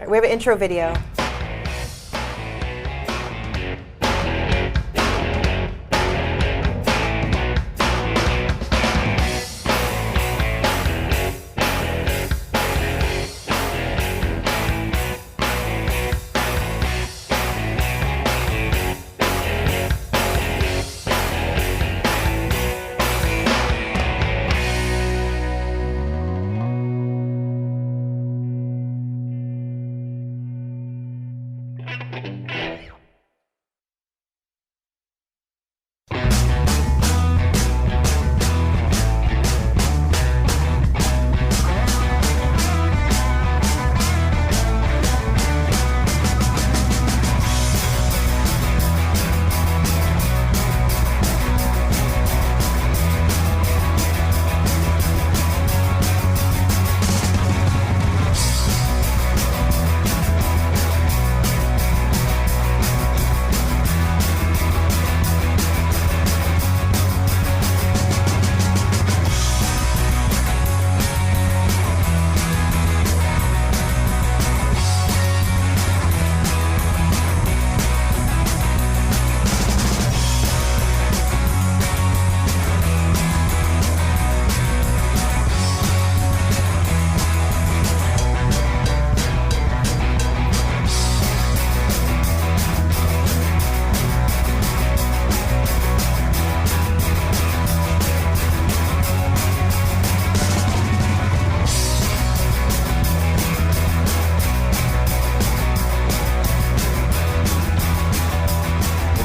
We have an intro video.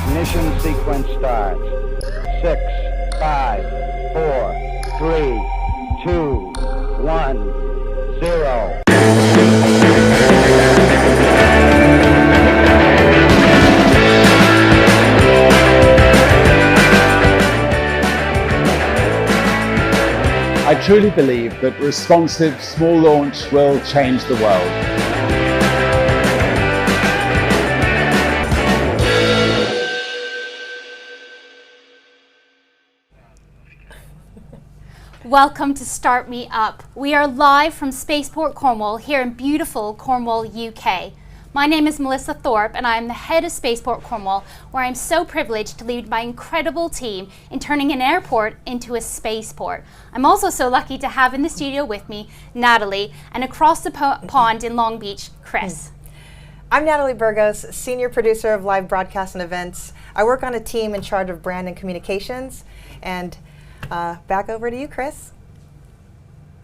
Ignition sequence starts. 6, 5, 4, 3, 2, 1, 0. I truly believe that responsive small launch will change the world. Welcome to Start Me Up. We are live from Spaceport Cornwall here in beautiful Cornwall, UK. My name is Melissa Thorpe and I am the head of Spaceport Cornwall, where I'm so privileged to lead my incredible team in turning an airport into a spaceport. I'm also so lucky to have in the studio with me Natalie, and across the pond in Long Beach, Chris. I'm Natalie Burgos, senior producer of live broadcasts and events. I work on a team in charge of brand and communications. And back over to you, Chris.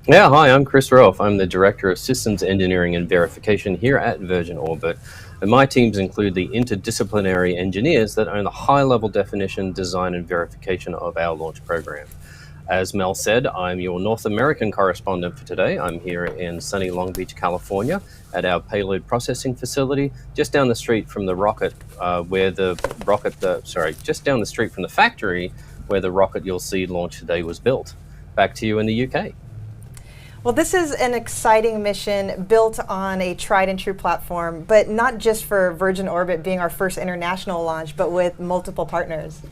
Yeah, hi, I'm Chris Rolfe. I'm the Director of Systems Engineering and Verification here at Virgin Orbit. And my teams include the interdisciplinary engineers that own the high-level definition, design, and verification of our launch program. As Mel said, I'm your North American correspondent for today. I'm here in sunny Long Beach, California, at our payload processing facility, just down the street from the rocket, just down the street from the factory where the rocket you'll see launch today was built. Back to you in the UK. Well, this is an exciting mission built on a tried and true platform, but not just for Virgin Orbit being our first international launch, but with multiple partners.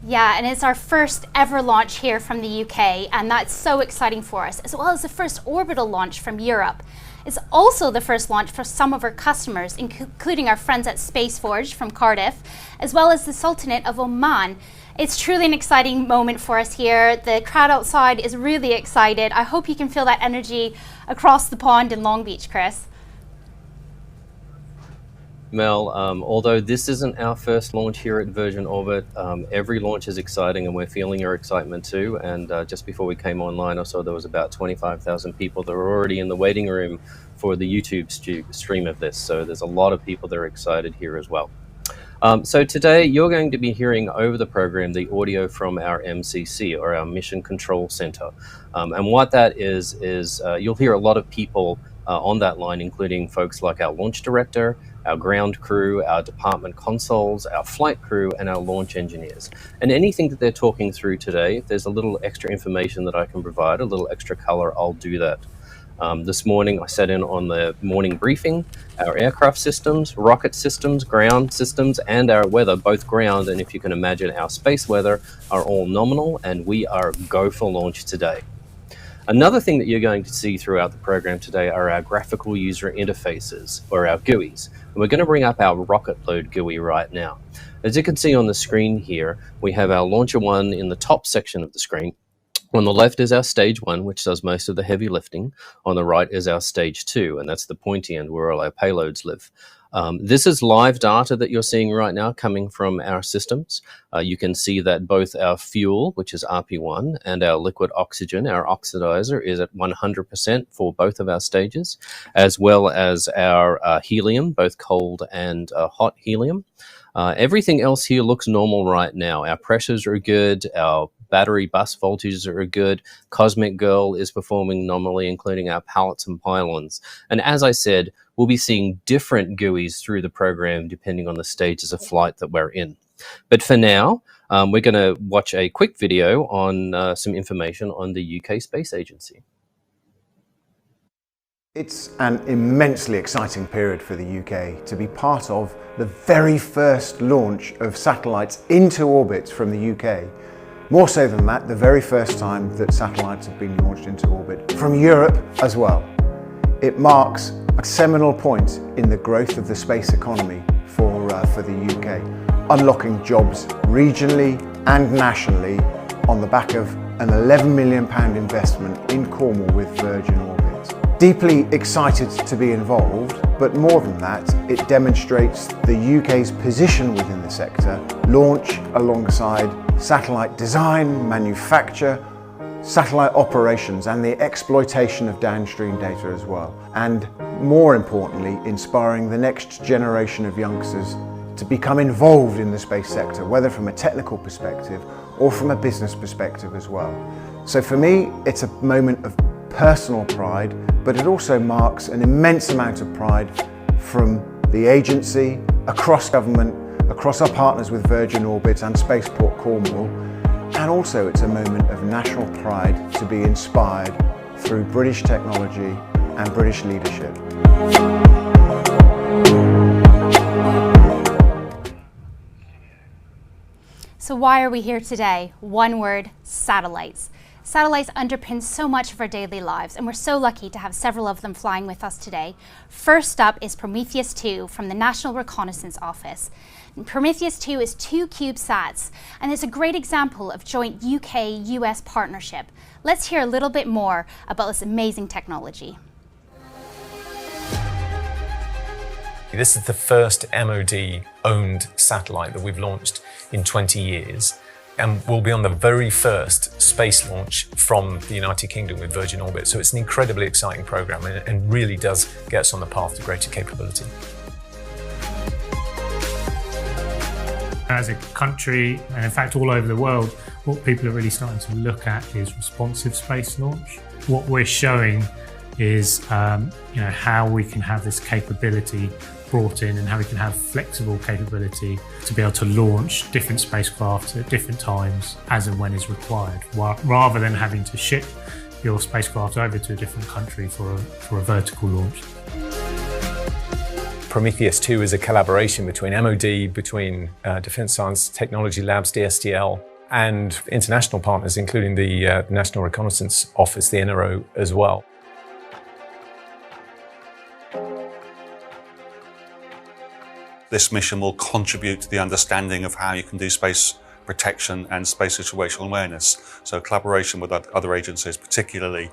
Yeah, and it's our first ever launch here from the UK, and that's so exciting for us, as well as the first orbital launch from Europe. It's also the first launch for some of our customers, including our friends at Spaceforge from Cardiff, as well as the Sultanate of Oman. It's truly an exciting moment for us here. The crowd outside is really excited. I hope you can feel that energy across the pond in Long Beach, Chris. Mel, although this isn't our first launch here at Virgin Orbit, every launch is exciting and we're feeling your excitement too. And just before we came online, I saw there was about 25,000 people that were already in the waiting room for the YouTube stream of this. So there's a lot of people that are excited here as well. So today you're going to be hearing over the program the audio from our MCC, or our Mission Control Center. And what that is you'll hear a lot of people on that line, including folks like our launch director, our ground crew, our department consoles, our flight crew, and our launch engineers. And anything that they're talking through today, if there's a little extra information that I can provide, a little extra color, I'll do that. This morning I sat in on the morning briefing. Our aircraft systems, rocket systems, ground systems, and our weather, both ground and, if you can imagine, our space weather, are all nominal, and we are go for launch today. Another thing that you're going to see throughout the program today are our graphical user interfaces, or our GUIs. And we're going to bring up our rocket load GUI right now. As you can see on the screen here, we have our launcher 1 in the top section of the screen. On the left is our stage 1, which does most of the heavy lifting. On the right is our stage 2, and that's the pointy end where all our payloads live. This is live data that you're seeing right now coming from our systems. You can see that both our fuel, which is RP1, and our liquid oxygen, our oxidizer, is at 100% for both of our stages, as well as our helium, both cold and hot helium. Everything else here looks normal right now. Our pressures are good, our battery bus voltages are good, Cosmic Girl is performing normally, including our pallets and pylons. And as I said, we'll be seeing different GUIs through the program depending on the stages of flight that we're in. But for now, we're going to watch a quick video on some information on the UK Space Agency. It's an immensely exciting period for the UK to be part of the very first launch of satellites into orbit from the UK. More so than that, the very first time that satellites have been launched into orbit from Europe as well. It marks a seminal point in the growth of the space economy for the UK, unlocking jobs regionally and nationally on the back of an £11 million investment in Cornwall with Virgin Orbit. Deeply excited to be involved, but more than that, it demonstrates the UK's position within the sector, launch alongside satellite design, manufacture, satellite operations, and the exploitation of downstream data as well. And more importantly, inspiring the next generation of youngsters to become involved in the space sector, whether from a technical perspective or from a business perspective as well. So for me, it's a moment of personal pride, but it also marks an immense amount of pride from the agency, across government, across our partners with Virgin Orbit and Spaceport Cornwall, and also it's a moment of national pride to be inspired through British technology and British leadership. So why are we here today? One word: satellites. Satellites underpin so much of our daily lives, and we're so lucky to have several of them flying with us today. First up is Prometheus 2 from the National Reconnaissance Office. And Prometheus 2 is 2 CubeSats, and it's a great example of joint UK-US partnership. Let's hear a little bit more about this amazing technology. This is the first MOD-owned satellite that we've launched in 20 years. And we'll be on the very first space launch from the United Kingdom with Virgin Orbit. So it's an incredibly exciting program and really does get us on the path to greater capability. As a country, and in fact all over the world, what people are really starting to look at is responsive space launch. What we're showing is how we can have this capability brought in and how we can have flexible capability to be able to launch different spacecraft at different times as and when is required, rather than having to ship your spacecraft over to a different country for a vertical launch. Prometheus 2 is a collaboration between MOD, between Defence Science Technology Labs, DSTL, and international partners, including the National Reconnaissance Office, the NRO, as well. This mission will contribute to the understanding of how you can do space protection and space situational awareness. So collaboration with other agencies, particularly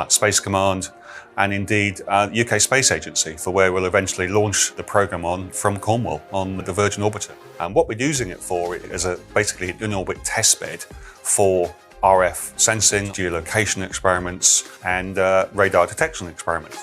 Space Command and indeed UK Space Agency, for where we'll eventually launch the programme on from Cornwall on the Virgin Orbiter. And what we're using it for is basically an in-orbit testbed for RF sensing, geolocation experiments and radar detection experiments.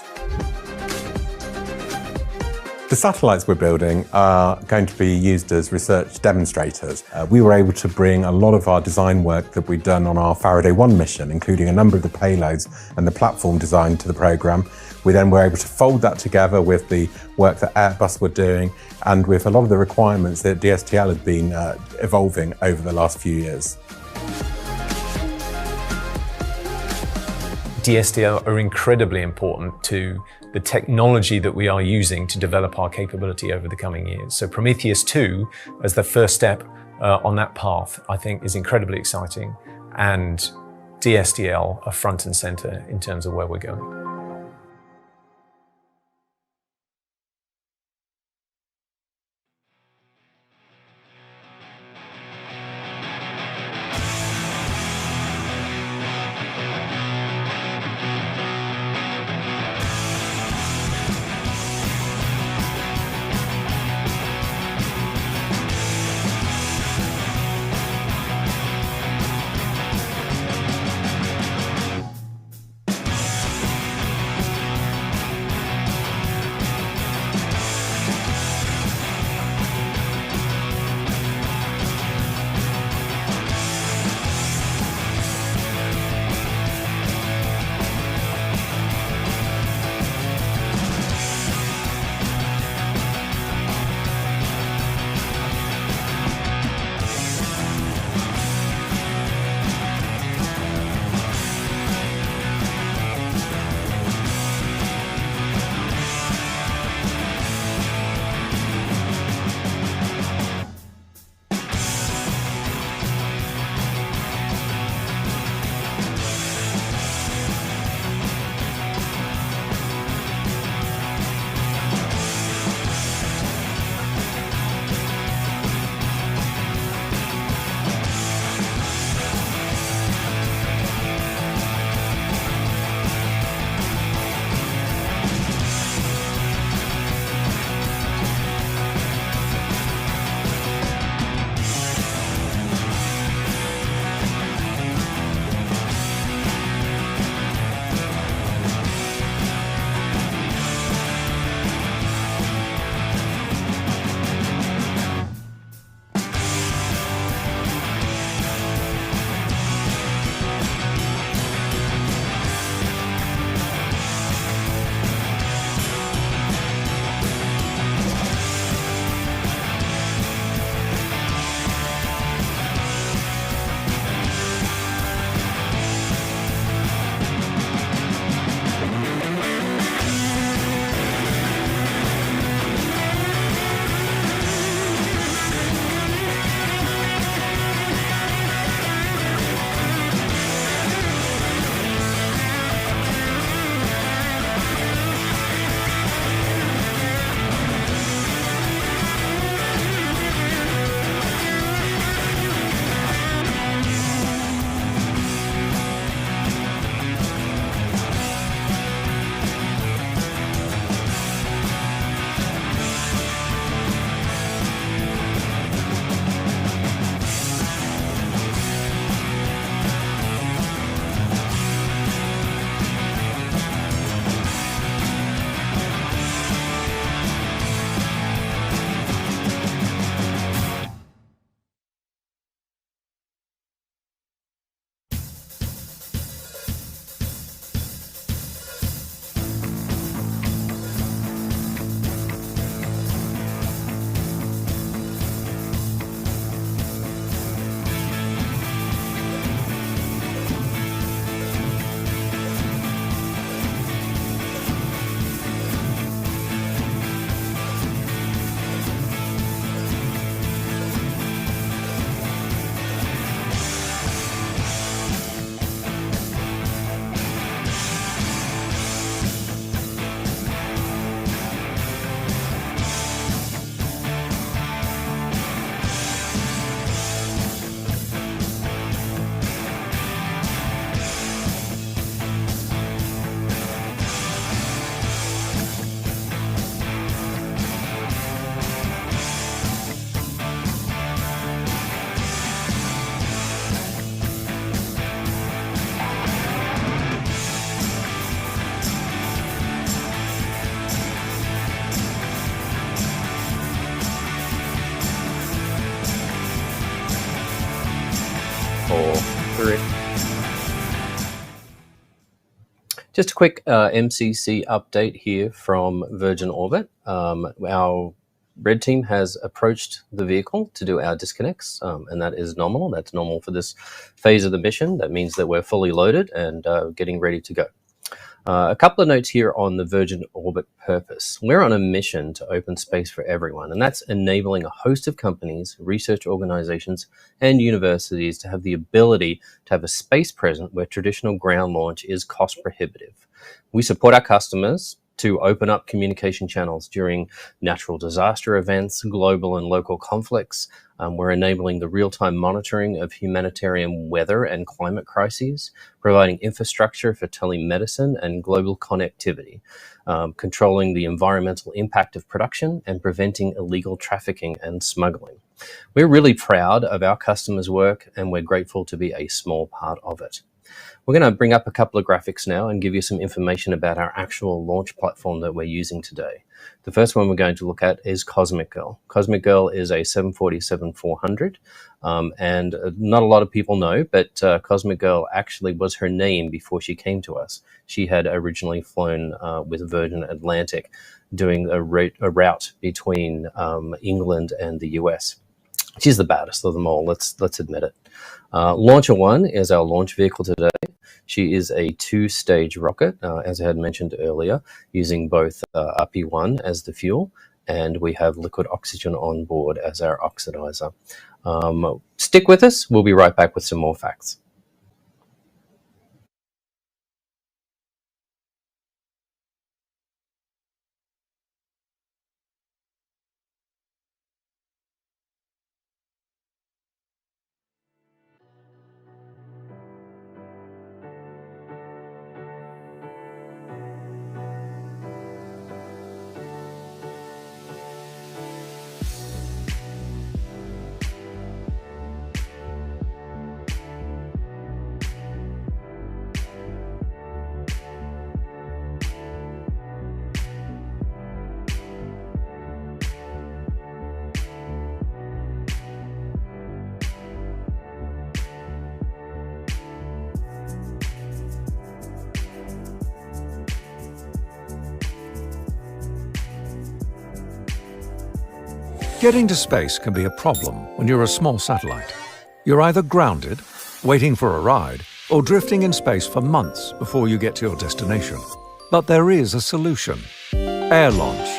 The satellites we're building are going to be used as research demonstrators. We were able to bring a lot of our design work that we'd done on our Faraday 1 mission, including a number of the payloads and the platform design to the programme. We then were able to fold that together with the work that Airbus were doing and with a lot of the requirements that DSTL had been evolving over the last few years. DSTL are incredibly important to the technology that we are using to develop our capability over the coming years. So Prometheus 2, as the first step on that path, I think is incredibly exciting and DSDL are front and center in terms of where we're going. Just a quick MCC update here from Virgin Orbit. Our red team has approached the vehicle to do our disconnects, and that is normal. That's normal for this phase of the mission. That means that we're fully loaded and getting ready to go. A couple of notes here on the Virgin Orbit purpose. We're on a mission to open space for everyone, and that's enabling a host of companies, research organizations, and universities to have the ability to have a space present where traditional ground launch is cost prohibitive. We support our customers to open up communication channels during natural disaster events, global and local conflicts. We're enabling the real-time monitoring of humanitarian weather and climate crises, providing infrastructure for telemedicine and global connectivity, controlling the environmental impact of production, and preventing illegal trafficking and smuggling. We're really proud of our customers' work, and we're grateful to be a small part of it. We're going to bring up a couple of graphics now and give you some information about our actual launch platform that we're using today. The first one we're going to look at is Cosmic Girl. Cosmic Girl is a 747-400, and not a lot of people know, but Cosmic Girl actually was her name before she came to us. She had originally flown with Virgin Atlantic, doing a route between England and the US. She's the baddest of them all, let's admit it. Launcher 1 is our launch vehicle today. She is a 2-stage rocket, as I had mentioned earlier, using both RP1 as the fuel, and we have liquid oxygen on board as our oxidizer. Stick with us, we'll be right back with some more facts. Getting to space can be a problem when you're a small satellite. You're either grounded, waiting for a ride, or drifting in space for months before you get to your destination. But there is a solution. Air launch.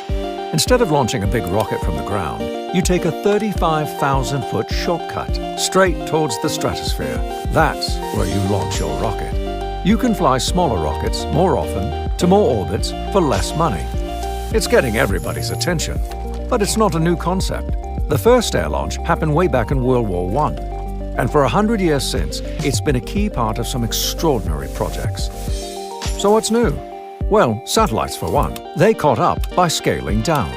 Instead of launching a big rocket from the ground, you take a 35,000-foot shortcut straight towards the stratosphere. That's where you launch your rocket. You can fly smaller rockets more often to more orbits for less money. It's getting everybody's attention. But it's not a new concept. The first air launch happened way back in World War I. And for 100 years since, it's been a key part of some extraordinary projects. So what's new? Well, satellites for one. They caught up by scaling down.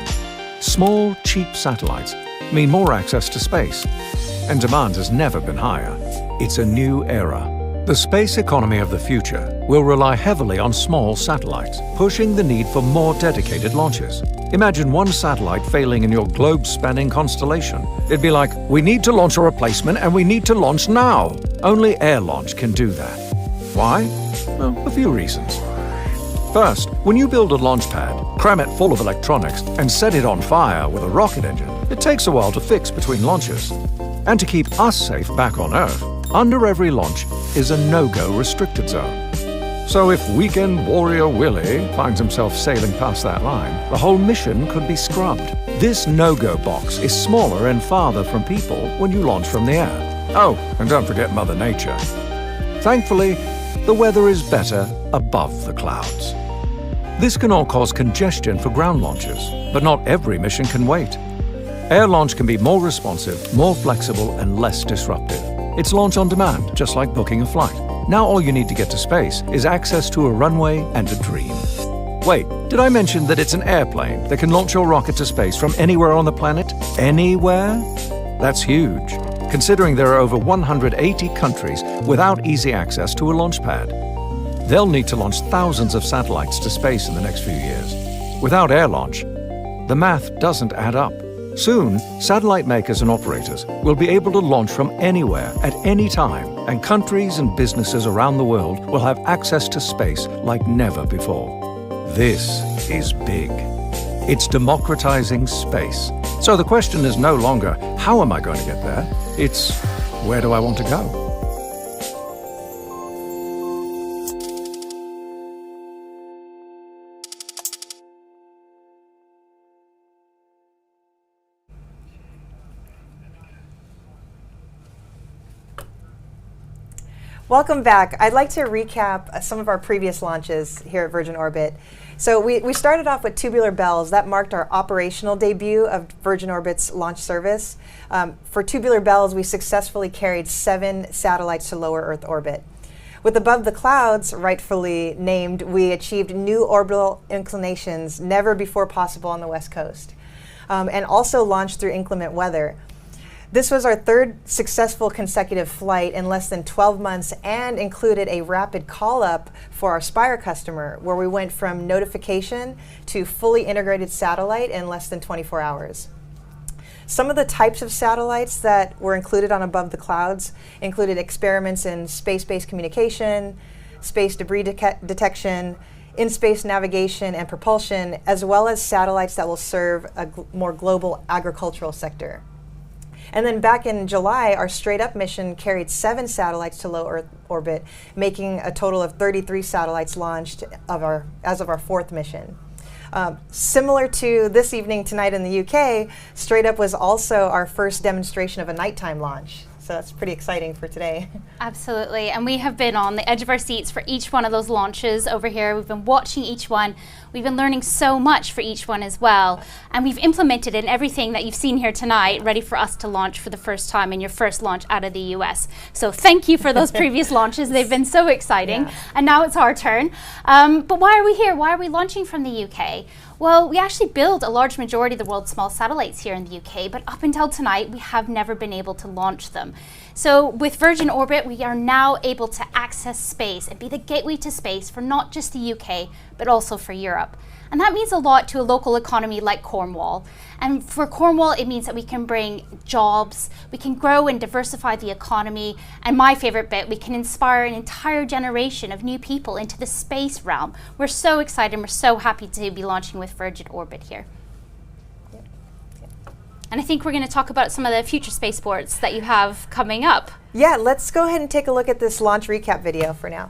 Small, cheap satellites mean more access to space. And demand has never been higher. It's a new era. The space economy of the future will rely heavily on small satellites, pushing the need for more dedicated launches. Imagine one satellite failing in your globe-spanning constellation. It'd be like, we need to launch a replacement and we need to launch now. Only air launch can do that. Why? Well, a few reasons. First, when you build a launch pad, cram it full of electronics, and set it on fire with a rocket engine, it takes a while to fix between launches. And to keep us safe back on Earth, under every launch is a no-go restricted zone. So if Weekend Warrior Willie finds himself sailing past that line, the whole mission could be scrubbed. This no-go box is smaller and farther from people when you launch from the air. Oh, and don't forget Mother Nature. Thankfully, the weather is better above the clouds. This can all cause congestion for ground launches, but not every mission can wait. Air launch can be more responsive, more flexible, and less disruptive. It's launch on demand, just like booking a flight. Now all you need to get to space is access to a runway and a dream. Wait, did I mention that it's an airplane that can launch your rocket to space from anywhere on the planet? Anywhere? That's huge, considering there are over 180 countries without easy access to a launch pad. They'll need to launch thousands of satellites to space in the next few years. Without air launch, the math doesn't add up. Soon, satellite makers and operators will be able to launch from anywhere at any time, and countries and businesses around the world will have access to space like never before. This is big. It's democratizing space. So the question is no longer, how am I going to get there? It's, where do I want to go? Welcome back. I'd like to recap some of our previous launches here at Virgin Orbit. So we started off with Tubular Bells. That marked our operational debut of Virgin Orbit's launch service. For Tubular Bells, we successfully carried 7 satellites to lower Earth orbit. With Above the Clouds, rightfully named, we achieved new orbital inclinations never before possible on the West Coast, and also launched through inclement weather. This was our 3rd successful consecutive flight in less than 12 months and included a rapid call-up for our Spire customer, where we went from notification to fully integrated satellite in less than 24 hours. Some of the types of satellites that were included on Above the Clouds included experiments in space-based communication, space debris detection, in-space navigation and propulsion, as well as satellites that will serve a more global agricultural sector. And then back in July, our Straight Up mission carried 7 satellites to low Earth orbit, making a total of 33 satellites launched as of our 4th mission. Similar to this evening tonight in the UK, Straight Up was also our first demonstration of a nighttime launch. So that's pretty exciting for today. Absolutely, and we have been on the edge of our seats for each one of those launches over here. We've been watching each one. We've been learning so much for each one as well. And we've implemented in everything that you've seen here tonight, ready for us to launch for the first time in your first launch out of the US. So thank you for those previous launches. They've been so exciting. Yeah. And now it's our turn. But why are we here? Why are we launching from the UK? Well, we actually build a large majority of the world's small satellites here in the UK, but up until tonight, we have never been able to launch them. So with Virgin Orbit, we are now able to access space and be the gateway to space for not just the UK, but also for Europe. And that means a lot to a local economy like Cornwall. And for Cornwall, it means that we can bring jobs, we can grow and diversify the economy, and my favorite bit, we can inspire an entire generation of new people into the space realm. We're so excited and we're so happy to be launching with Virgin Orbit here. And I think we're going to talk about some of the future spaceports that you have coming up. Yeah, let's go ahead and take a look at this launch recap video for now.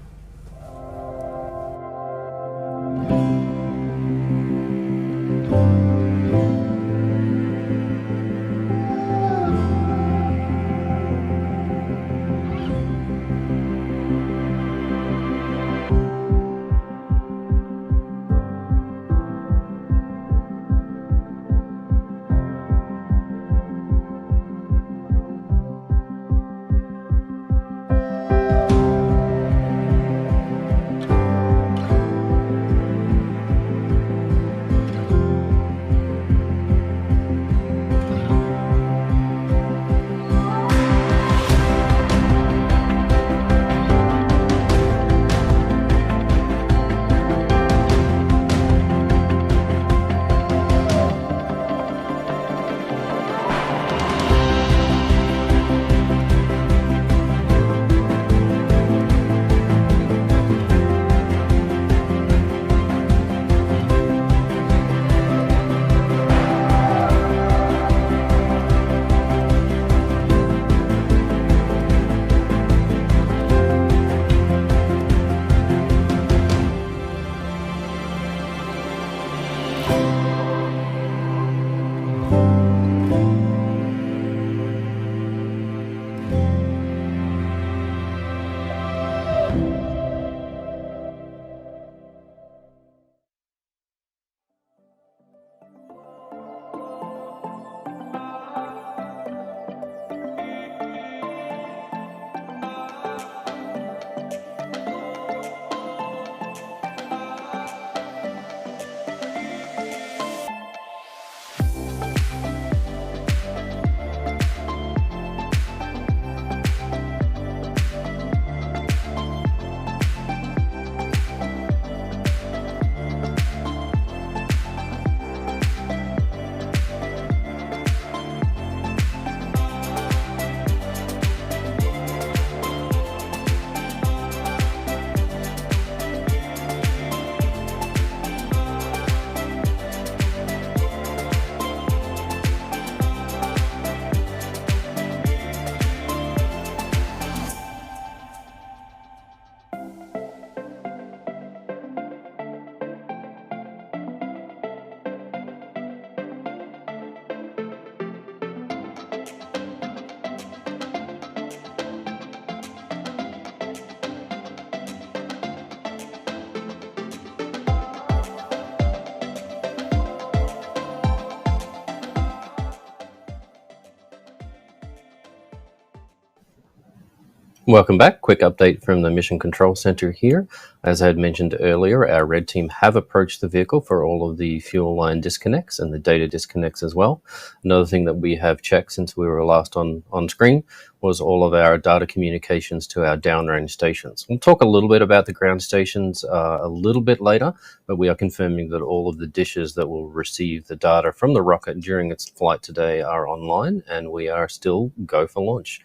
Welcome back. Quick update from the Mission Control Center here. As I had mentioned earlier, our red team have approached the vehicle for all of the fuel line disconnects and the data disconnects as well. Another thing that we have checked since we were last on screen was all of our data communications to our downrange stations. We'll talk a little bit about the ground stations a little bit later, but we are confirming that all of the dishes that will receive the data from the rocket during its flight today are online, and we are still go for launch.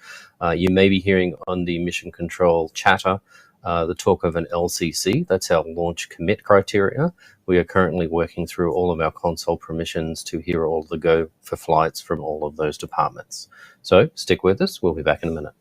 You may be hearing on the mission control chatter the talk of an LCC. That's our launch commit criteria. We are currently working through all of our console permissions to hear all the go for flights from all of those departments. So stick with us. We'll be back in a minute.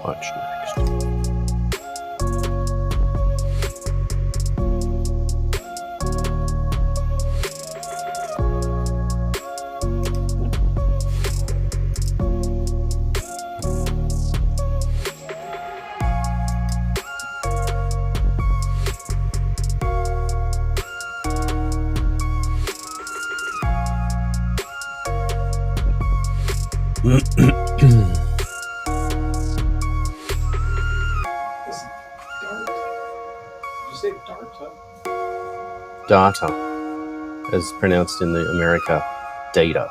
Watch next. Data, as pronounced in the America, data.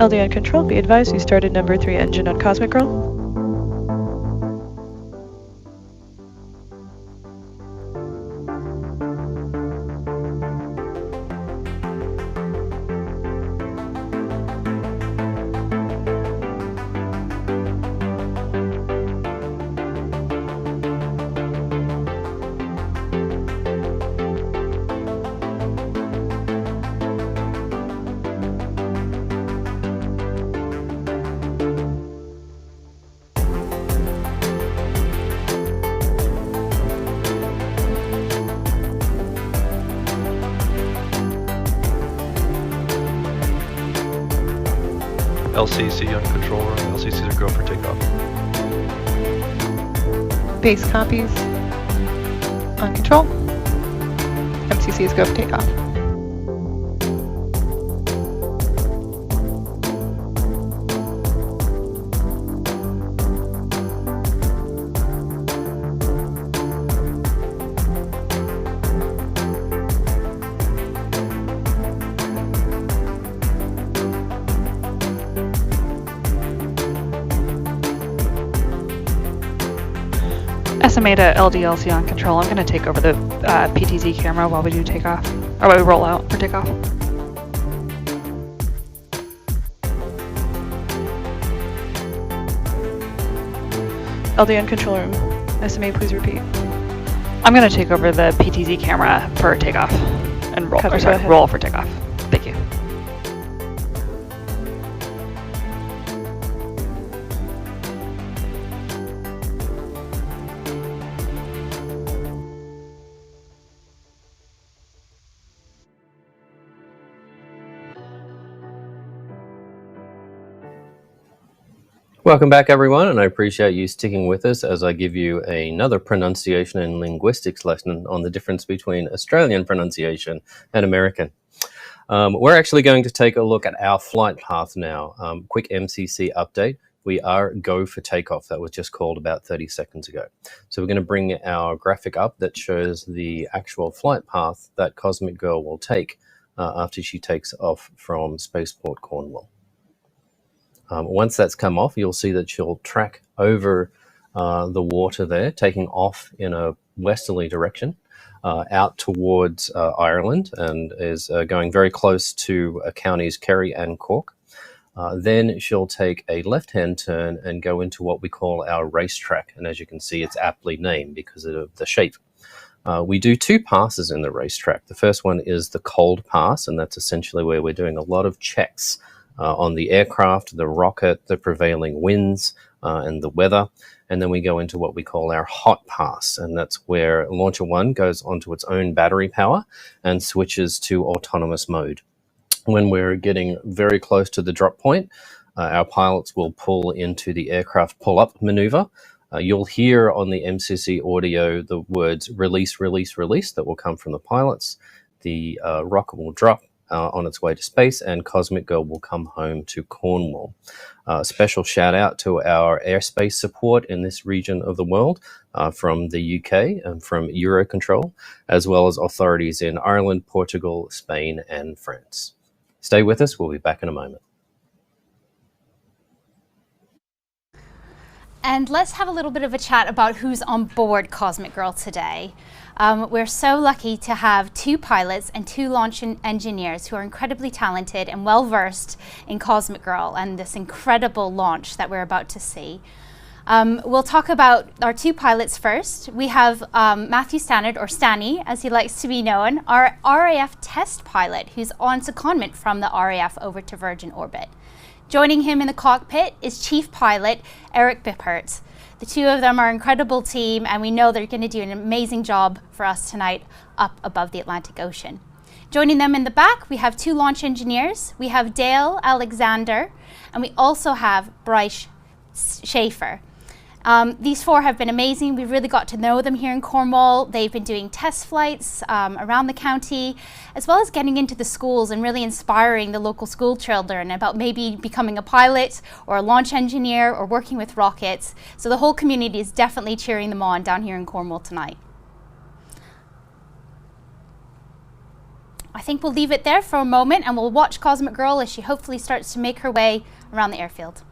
LD on control, be advised you started number 3 engine on Cosmic Girl. LCC on control room. LCCs are go for takeoff. Base copies on control. MCCs go for takeoff. SMA to LDLC on control. I'm going to take over the PTZ camera while we do takeoff, or while we roll out for takeoff. LD on control room. SMA, please repeat. I'm going to take over the PTZ camera for takeoff and roll. Or sorry, roll for takeoff. Thank you. Welcome back, everyone, and I appreciate you sticking with us as I give you another pronunciation and linguistics lesson on the difference between Australian pronunciation and American. We're actually going to take a look at our flight path now. Quick MCC update. We are go for takeoff. That was just called about 30 seconds ago. So we're going to bring our graphic up that shows the actual flight path that Cosmic Girl will take after she takes off from Spaceport Cornwall. Once that's come off, you'll see that she'll track over the water there, taking off in a westerly direction out towards Ireland, and is going very close to counties Kerry and Cork. Then she'll take a left-hand turn and go into what we call our racetrack. And as you can see, it's aptly named because of the shape. We do two passes in the racetrack. The first one is the cold pass, and that's essentially where we're doing a lot of checks on the aircraft, the rocket, the prevailing winds, and the weather. And then we go into what we call our hot pass, and that's where Launcher 1 goes onto its own battery power and switches to autonomous mode. When we're getting very close to the drop point, our pilots will pull into the aircraft pull-up maneuver. You'll hear on the MCC audio the words release, release, release that will come from the pilots. The rocket will drop on its way to space, and Cosmic Girl will come home to Cornwall. Special shout out to our airspace support in this region of the world from the UK and from Eurocontrol, as well as authorities in Ireland, Portugal, Spain, and France. Stay with us. We'll be back in a moment. And let's have a little bit of a chat about who's on board Cosmic Girl today. We're so lucky to have two pilots and two launch engineers who are incredibly talented and well-versed in Cosmic Girl and this incredible launch that we're about to see. We'll talk about our two pilots first. We have Matthew Stannard, or Stanny, as he likes to be known, our RAF test pilot who's on secondment from the RAF over to Virgin Orbit. Joining him in the cockpit is Chief Pilot Eric Bippert. The two of them are an incredible team, and we know they're going to do an amazing job for us tonight up above the Atlantic Ocean. Joining them in the back, we have two launch engineers. We have Dale Alexander, and we also have Bryce Schaefer. These four have been amazing. We've really got to know them here in Cornwall. They've been doing test flights around the county, as well as getting into the schools and really inspiring the local school children about maybe becoming a pilot or a launch engineer or working with rockets. So the whole community is definitely cheering them on down here in Cornwall tonight. I think we'll leave it there for a moment and we'll watch Cosmic Girl as she hopefully starts to make her way around the airfield.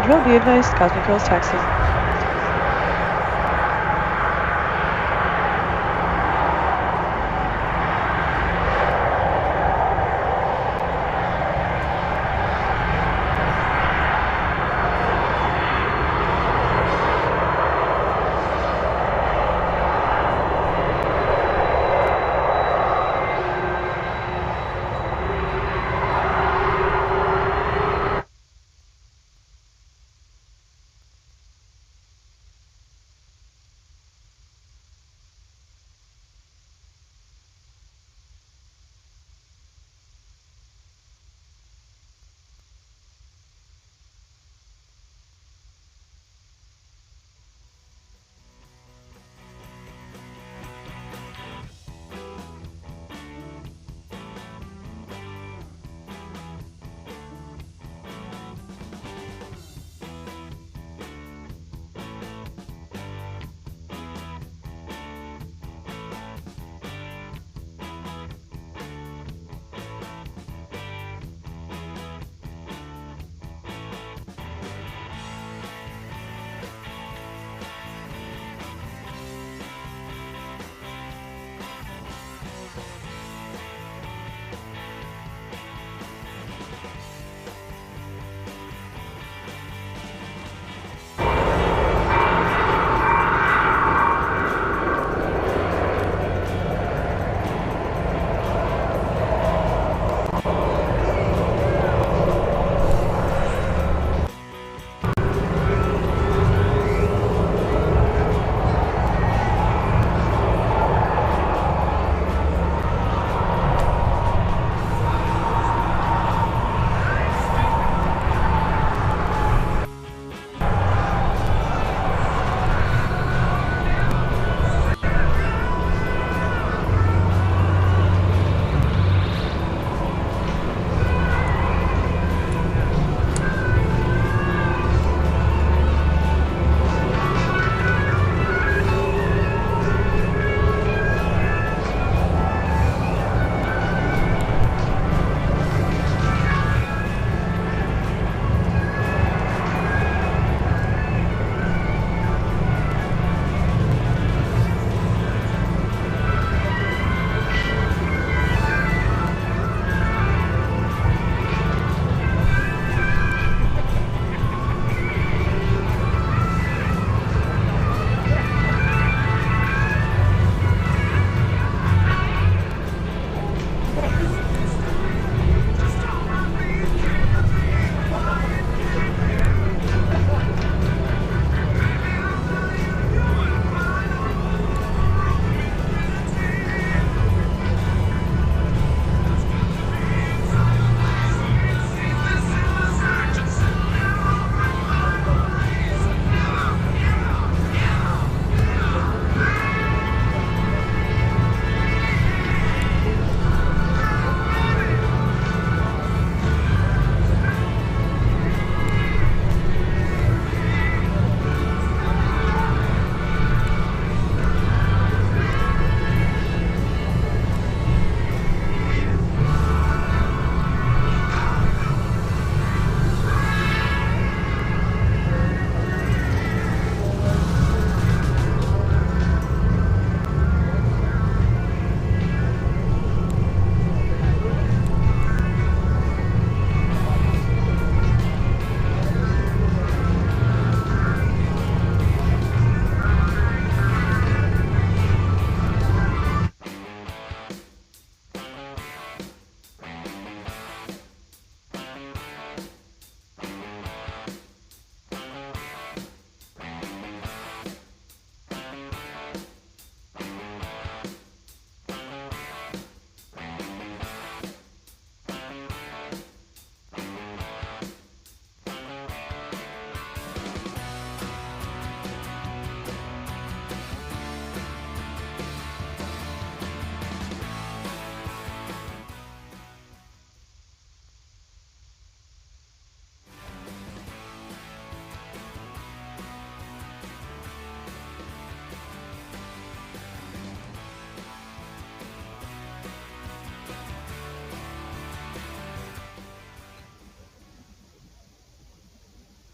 Control, be advised, Cosmic Girl's taxi.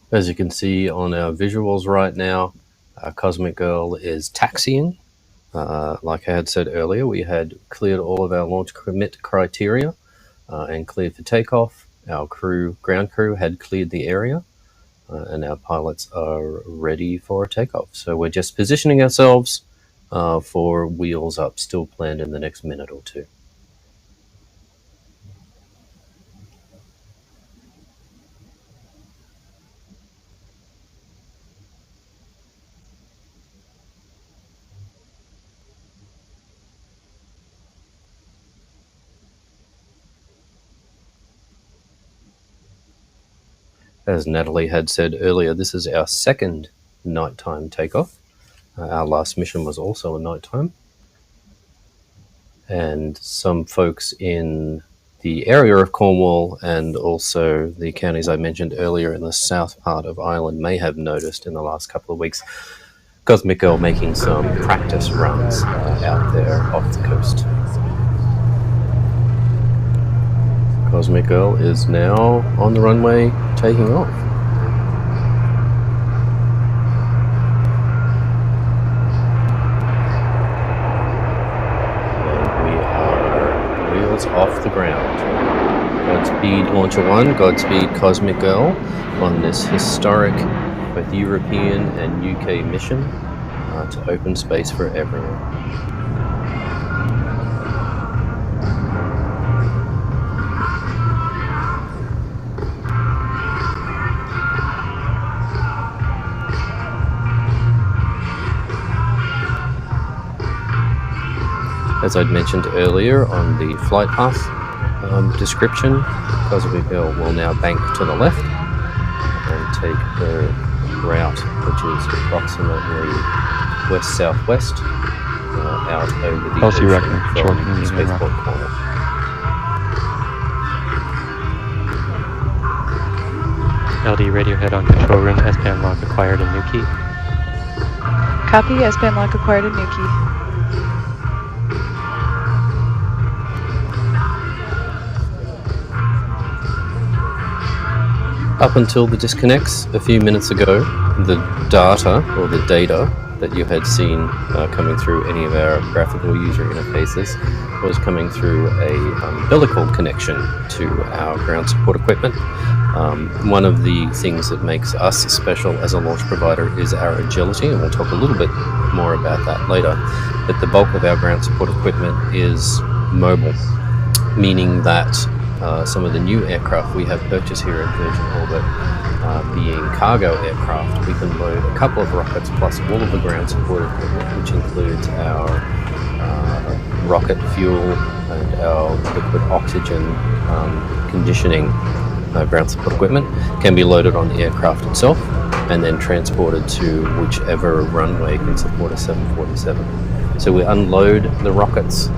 As you can see on our visuals right now, Cosmic Girl is taxiing. Like I had said earlier, we had cleared all of our launch commit criteria and cleared for takeoff. Our ground crew had cleared the area, and our pilots are ready for takeoff. So we're just positioning ourselves for wheels up, still planned in the next minute or two. As Natalie had said earlier, this is our second nighttime takeoff. Our last mission was also a nighttime. And some folks in the area of Cornwall and also the counties I mentioned earlier in the south part of Ireland may have noticed in the last couple of weeks Cosmic Girl making some practice runs out there off the coast. Cosmic Girl is now on the runway taking off. And we are wheels off the ground. Godspeed Launcher 1, Godspeed Cosmic Girl on this historic both European and UK mission to open space for everyone. As I'd mentioned earlier on the flight path description, Cosmic Girl will now bank to the left and take her route, which is approximately west-southwest out over the ocean from Spaceport Cornwall. LD Radiohead on control room, S-band lock acquired in Newquay. Copy, S-band lock acquired in Newquay. Up until the disconnects a few minutes ago, the data or the data that you had seen coming through any of our graphical user interfaces was coming through a umbilical connection to our ground support equipment. One of the things that makes us special as a launch provider is our agility, and we'll talk a little bit more about that later. But the bulk of our ground support equipment is mobile, meaning that some of the new aircraft we have purchased here at Virgin Orbit, being cargo aircraft, we can load a couple of rockets plus all of the ground support equipment, which includes our rocket fuel and our liquid oxygen conditioning ground support equipment, can be loaded on the aircraft itself and then transported to whichever runway can support a 747. So we unload the rockets,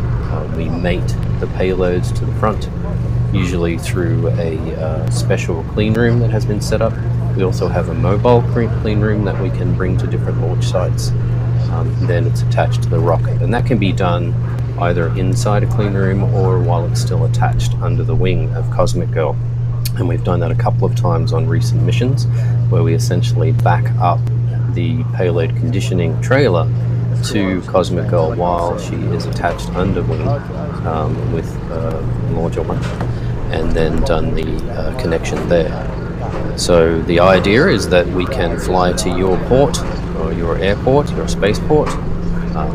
we mate the payloads to the front, usually through a special clean room that has been set up. We also have a mobile clean room that we can bring to different launch sites. Then it's attached to the rocket, and that can be done either inside a clean room or while it's still attached under the wing of Cosmic Girl. And we've done that a couple of times on recent missions, where we essentially back up the payload conditioning trailer to Cosmic Girl while she is attached under wing with Launcher 1, and then done the connection there. So the idea is that we can fly to your port or your airport, your spaceport,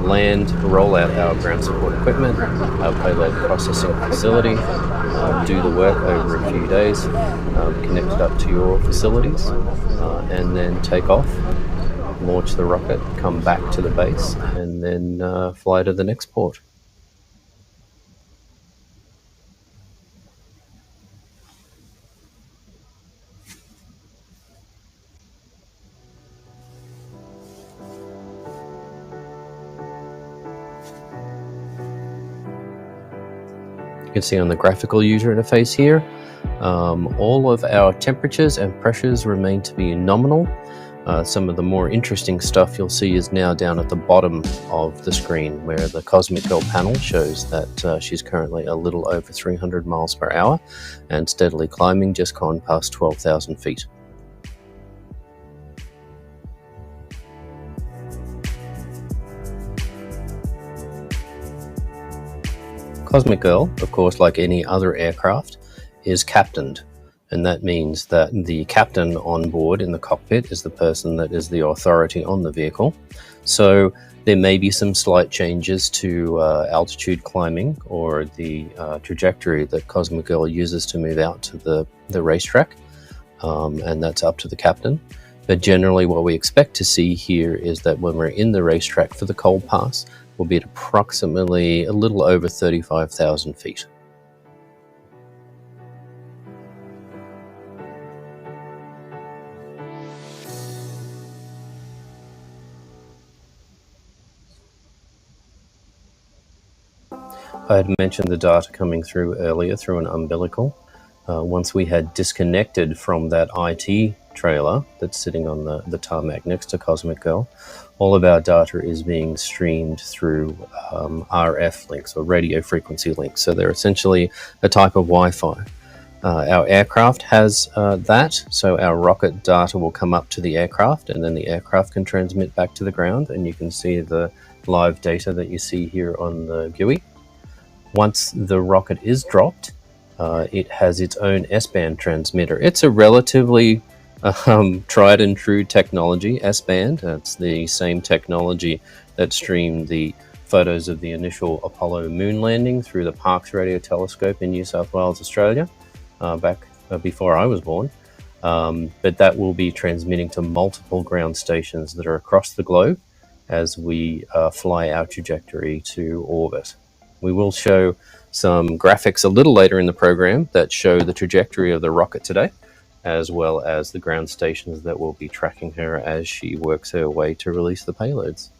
land, roll out our ground support equipment, our payload processing facility, do the work over a few days, connect it up to your facilities, and then take off, launch the rocket, come back to the base, and then fly to the next port. You can see on the graphical user interface here, all of our temperatures and pressures remain to be nominal. Some of the more interesting stuff you'll see is now down at the bottom of the screen, where the Cosmic Girl panel shows that she's currently a little over 300 miles per hour and steadily climbing, just gone past 12,000 feet. Cosmic Girl, of course, like any other aircraft, is captained. And that means that the captain on board in the cockpit is the person that is the authority on the vehicle. So there may be some slight changes to altitude climbing or the trajectory that Cosmic Girl uses to move out to the racetrack, and that's up to the captain. But generally what we expect to see here is that when we're in the racetrack for the cold pass, we'll be at approximately a little over 35,000 feet. I had mentioned the data coming through earlier through an umbilical. Once we had disconnected from that IT trailer that's sitting on the tarmac next to Cosmic Girl, all of our data is being streamed through RF links or radio frequency links. So they're essentially a type of Wi-Fi. Our aircraft has that, so our rocket data will come up to the aircraft and then the aircraft can transmit back to the ground, and you can see the live data that you see here on the GUI. Once the rocket is dropped, it has its own S-band transmitter. It's a relatively tried and true technology, S-band. That's the same technology that streamed the photos of the initial Apollo moon landing through the Parkes Radio Telescope in New South Wales, Australia, back before I was born. But that will be transmitting to multiple ground stations that are across the globe as we fly our trajectory to orbit. We will show some graphics a little later in the program that show the trajectory of the rocket today, as well as the ground stations that will be tracking her as she works her way to release the payloads.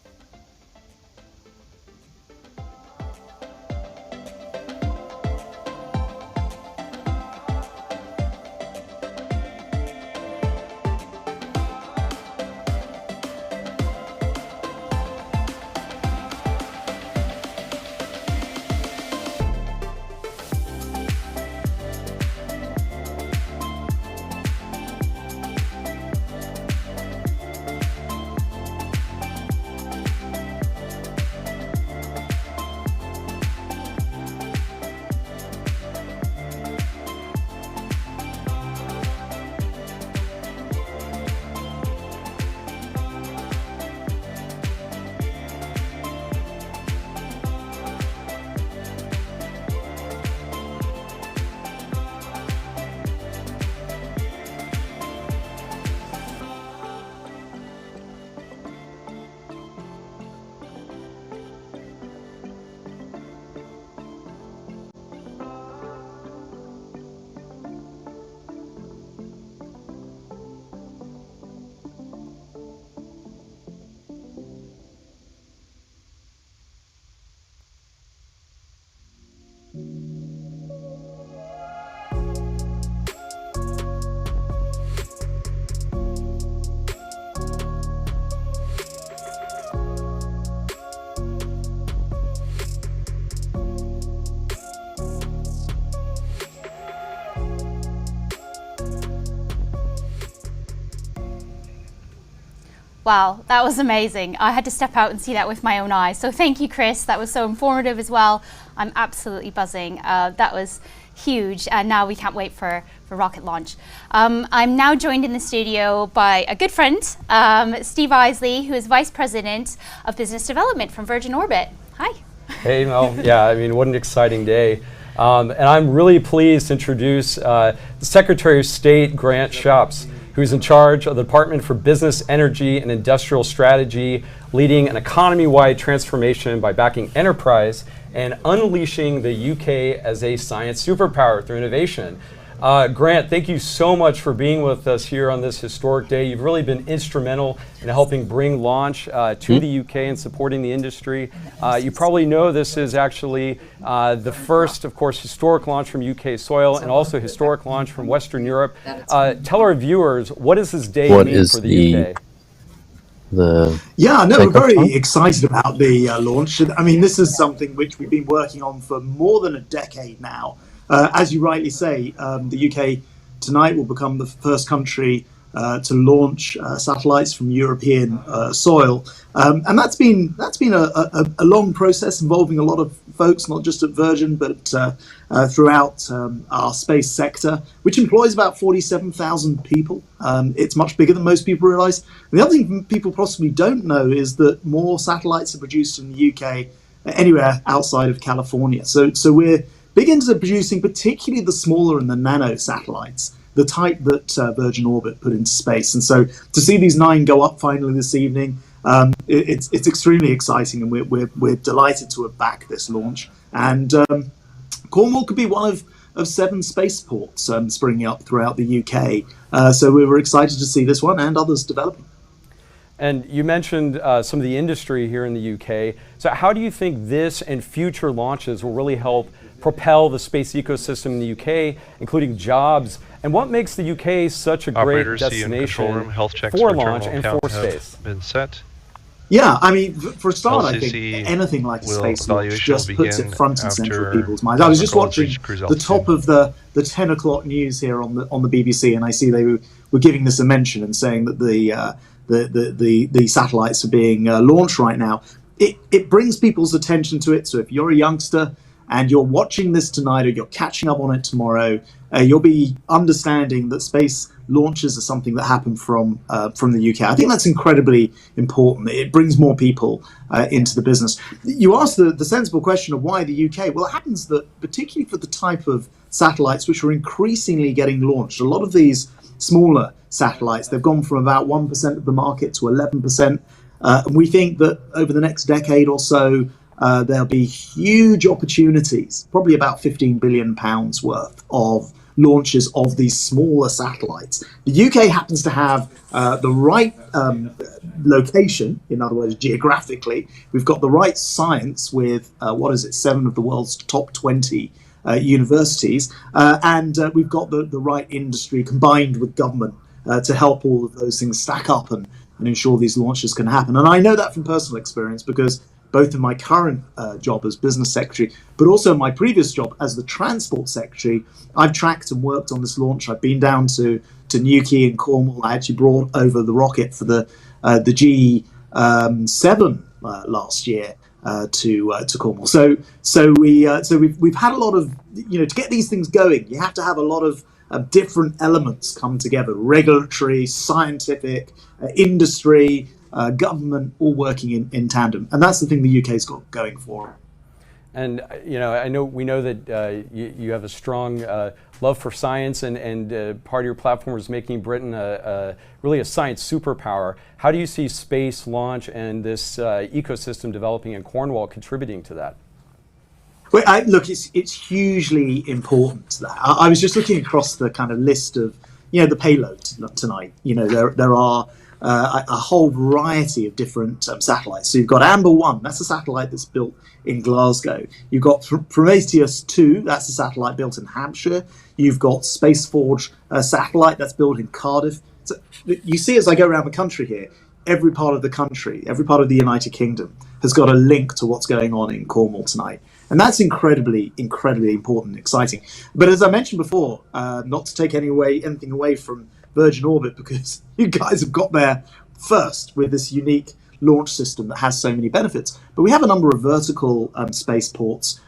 Wow, that was amazing. I had to step out and see that with my own eyes. So thank you, Chris. That was so informative as well. I'm absolutely buzzing. That was huge. And now we can't wait for rocket launch. I'm now joined in the studio by a good friend, Steve Isley, who is Vice President of Business Development from Virgin Orbit. Hi. Hey, Mel. Yeah, I mean, what an exciting day. And I'm really pleased to introduce the Secretary of State, Grant Shapps, who's in charge of the Department for Business, Energy, and Industrial Strategy, leading an economy-wide transformation by backing enterprise and unleashing the UK as a science superpower through innovation. Grant, thank you so much for being with us here on this historic day. You've really been instrumental in helping bring launch to the UK and supporting the industry. You probably know this is actually the first, of course, historic launch from UK soil and also historic launch from Western Europe. Tell our viewers, what does this day mean for the UK? We're very excited about the launch. I mean, this is something which we've been working on for more than a decade now. As you rightly say, the UK tonight will become the first country to launch satellites from European soil, and that's been a long process involving a lot of folks, not just at Virgin, but throughout our space sector, which employs about 47,000 people. It's much bigger than most people realise. And the other thing people possibly don't know is that more satellites are produced in the UK anywhere outside of California. So we're big into producing particularly the smaller and the nano satellites, the type that Virgin Orbit put into space. And so to see these 9 go up finally this evening, it's extremely exciting, and we're delighted to have backed this launch. And Cornwall could be one of 7 spaceports springing up throughout the UK. So we were excited to see this one and others developing. And you mentioned some of the industry here in the UK. So how do you think this and future launches will really help propel the space ecosystem in the UK, including jobs? And what makes the UK such a great destination for launch and for space? Been set. Yeah, I mean, for a start, I think anything like a space launch just puts it front and center of people's minds. I was just watching the top of the 10 o'clock news here on the BBC, and I see they were giving this a mention and saying that the satellites are being launched right now. It brings people's attention to it. So if you're a youngster and you're watching this tonight, or you're catching up on it tomorrow, you'll be understanding that space launches are something that happen from the UK. I think that's incredibly important. It brings more people into the business. You asked the sensible question of why the UK. Well, it happens that particularly for the type of satellites which are increasingly getting launched, a lot of these smaller satellites, they've gone from about 1% of the market to 11%. And we think that over the next decade or so, there'll be huge opportunities, probably about £15 billion worth of launches of these smaller satellites. The UK happens to have the right location, in other words, geographically. We've got the right science with, 7 of the world's top 20 universities, and we've got the right industry combined with government to help all of those things stack up and ensure these launches can happen. And I know that from personal experience, because both in my current job as business secretary, but also in my previous job as the transport secretary, I've tracked and worked on this launch. I've been down to Newquay in Cornwall. I actually brought over the rocket for the G7 last year to Cornwall. So we've had a lot of, to get these things going, you have to have a lot of different elements come together: regulatory, scientific, industry, government, all working in tandem, and that's the thing the UK's got going for it. And we know that you have a strong love for science, and part of your platform is making Britain really a science superpower. How do you see space launch and this ecosystem developing in Cornwall contributing to that? Well, look, it's hugely important to that. I was just looking across the kind of list of the payload tonight. There are a whole variety of different satellites. So you've got Amber 1, that's a satellite that's built in Glasgow. You've got Prometheus 2, that's a satellite built in Hampshire. You've got Spaceforge satellite that's built in Cardiff. So you see, as I go around the country here, every part of the country, every part of the United Kingdom has got a link to what's going on in Cornwall tonight. And that's incredibly, incredibly important and exciting. But as I mentioned before, not to take anything away from Virgin Orbit, because you guys have got there first with this unique launch system that has so many benefits. But we have a number of vertical spaceports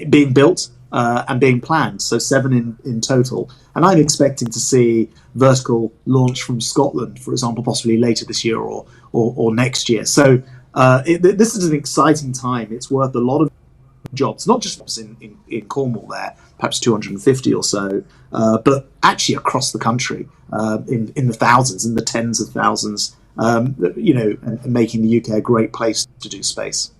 being built and being planned, so 7 in total. And I'm expecting to see vertical launch from Scotland, for example, possibly later this year or next year. So this is an exciting time. It's worth a lot of jobs, not just in Cornwall there, perhaps 250 or so, but actually across the country, in the thousands, in the tens of thousands, and making the UK a great place to do space.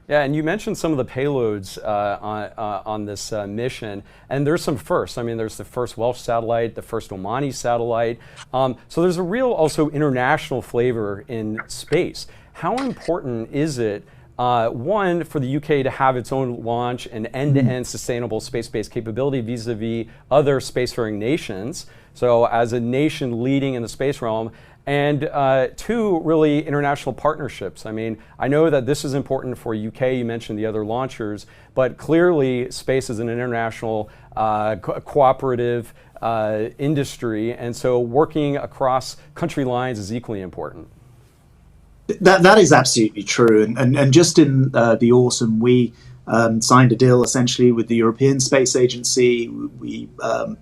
Yeah, and you mentioned some of the payloads on this mission, and there's some firsts. I mean, there's the first Welsh satellite, the first Omani satellite. So there's a real also international flavor in space. How important is it, one, for the UK to have its own launch and end-to-end sustainable space-based capability vis-a-vis other spacefaring nations, so as a nation leading in the space realm, and 2, really international partnerships. I mean, I know that this is important for UK, you mentioned the other launchers, but clearly space is an international cooperative industry, and so working across country lines is equally important. That is absolutely true, and just in the autumn we signed a deal essentially with the European Space Agency. We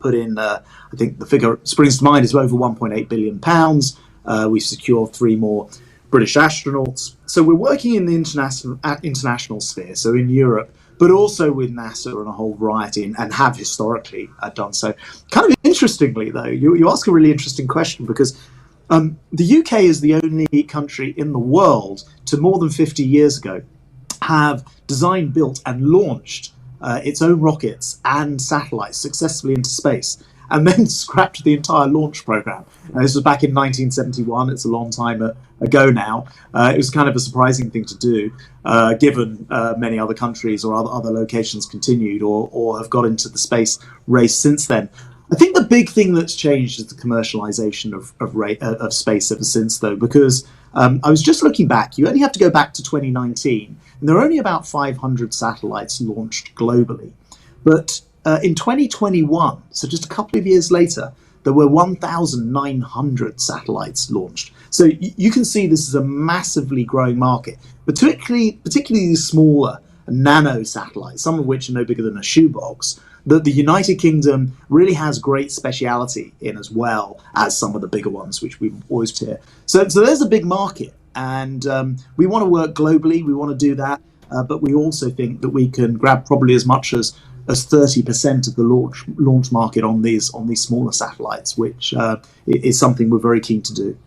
put in, I think the figure springs to mind is over £1.8 billion. We've secured 3 more British astronauts. So we're working in the international sphere, so in Europe, but also with NASA and a whole variety, and have historically done so. Kind of interestingly, though, you ask a really interesting question, because the UK is the only country in the world to more than 50 years ago have designed, built and launched its own rockets and satellites successfully into space, and then scrapped the entire launch program. Now, this was back in 1971. It's a long time ago now. It was kind of a surprising thing to do, given many other countries or other locations continued or have got into the space race since then. I think the big thing that's changed is the commercialization of space ever since, though, because I was just looking back. You only have to go back to 2019, and there are only about 500 satellites launched globally. But in 2021, so just a couple of years later, there were 1,900 satellites launched. So you can see this is a massively growing market, particularly the smaller nano satellites, some of which are no bigger than a shoebox, that the United Kingdom really has great speciality in, as well as some of the bigger ones, which we've always heard. So there's a big market, and we want to work globally. We want to do that, but we also think that we can grab probably as much as 30% of the launch market on these smaller satellites, which is something we're very keen to do.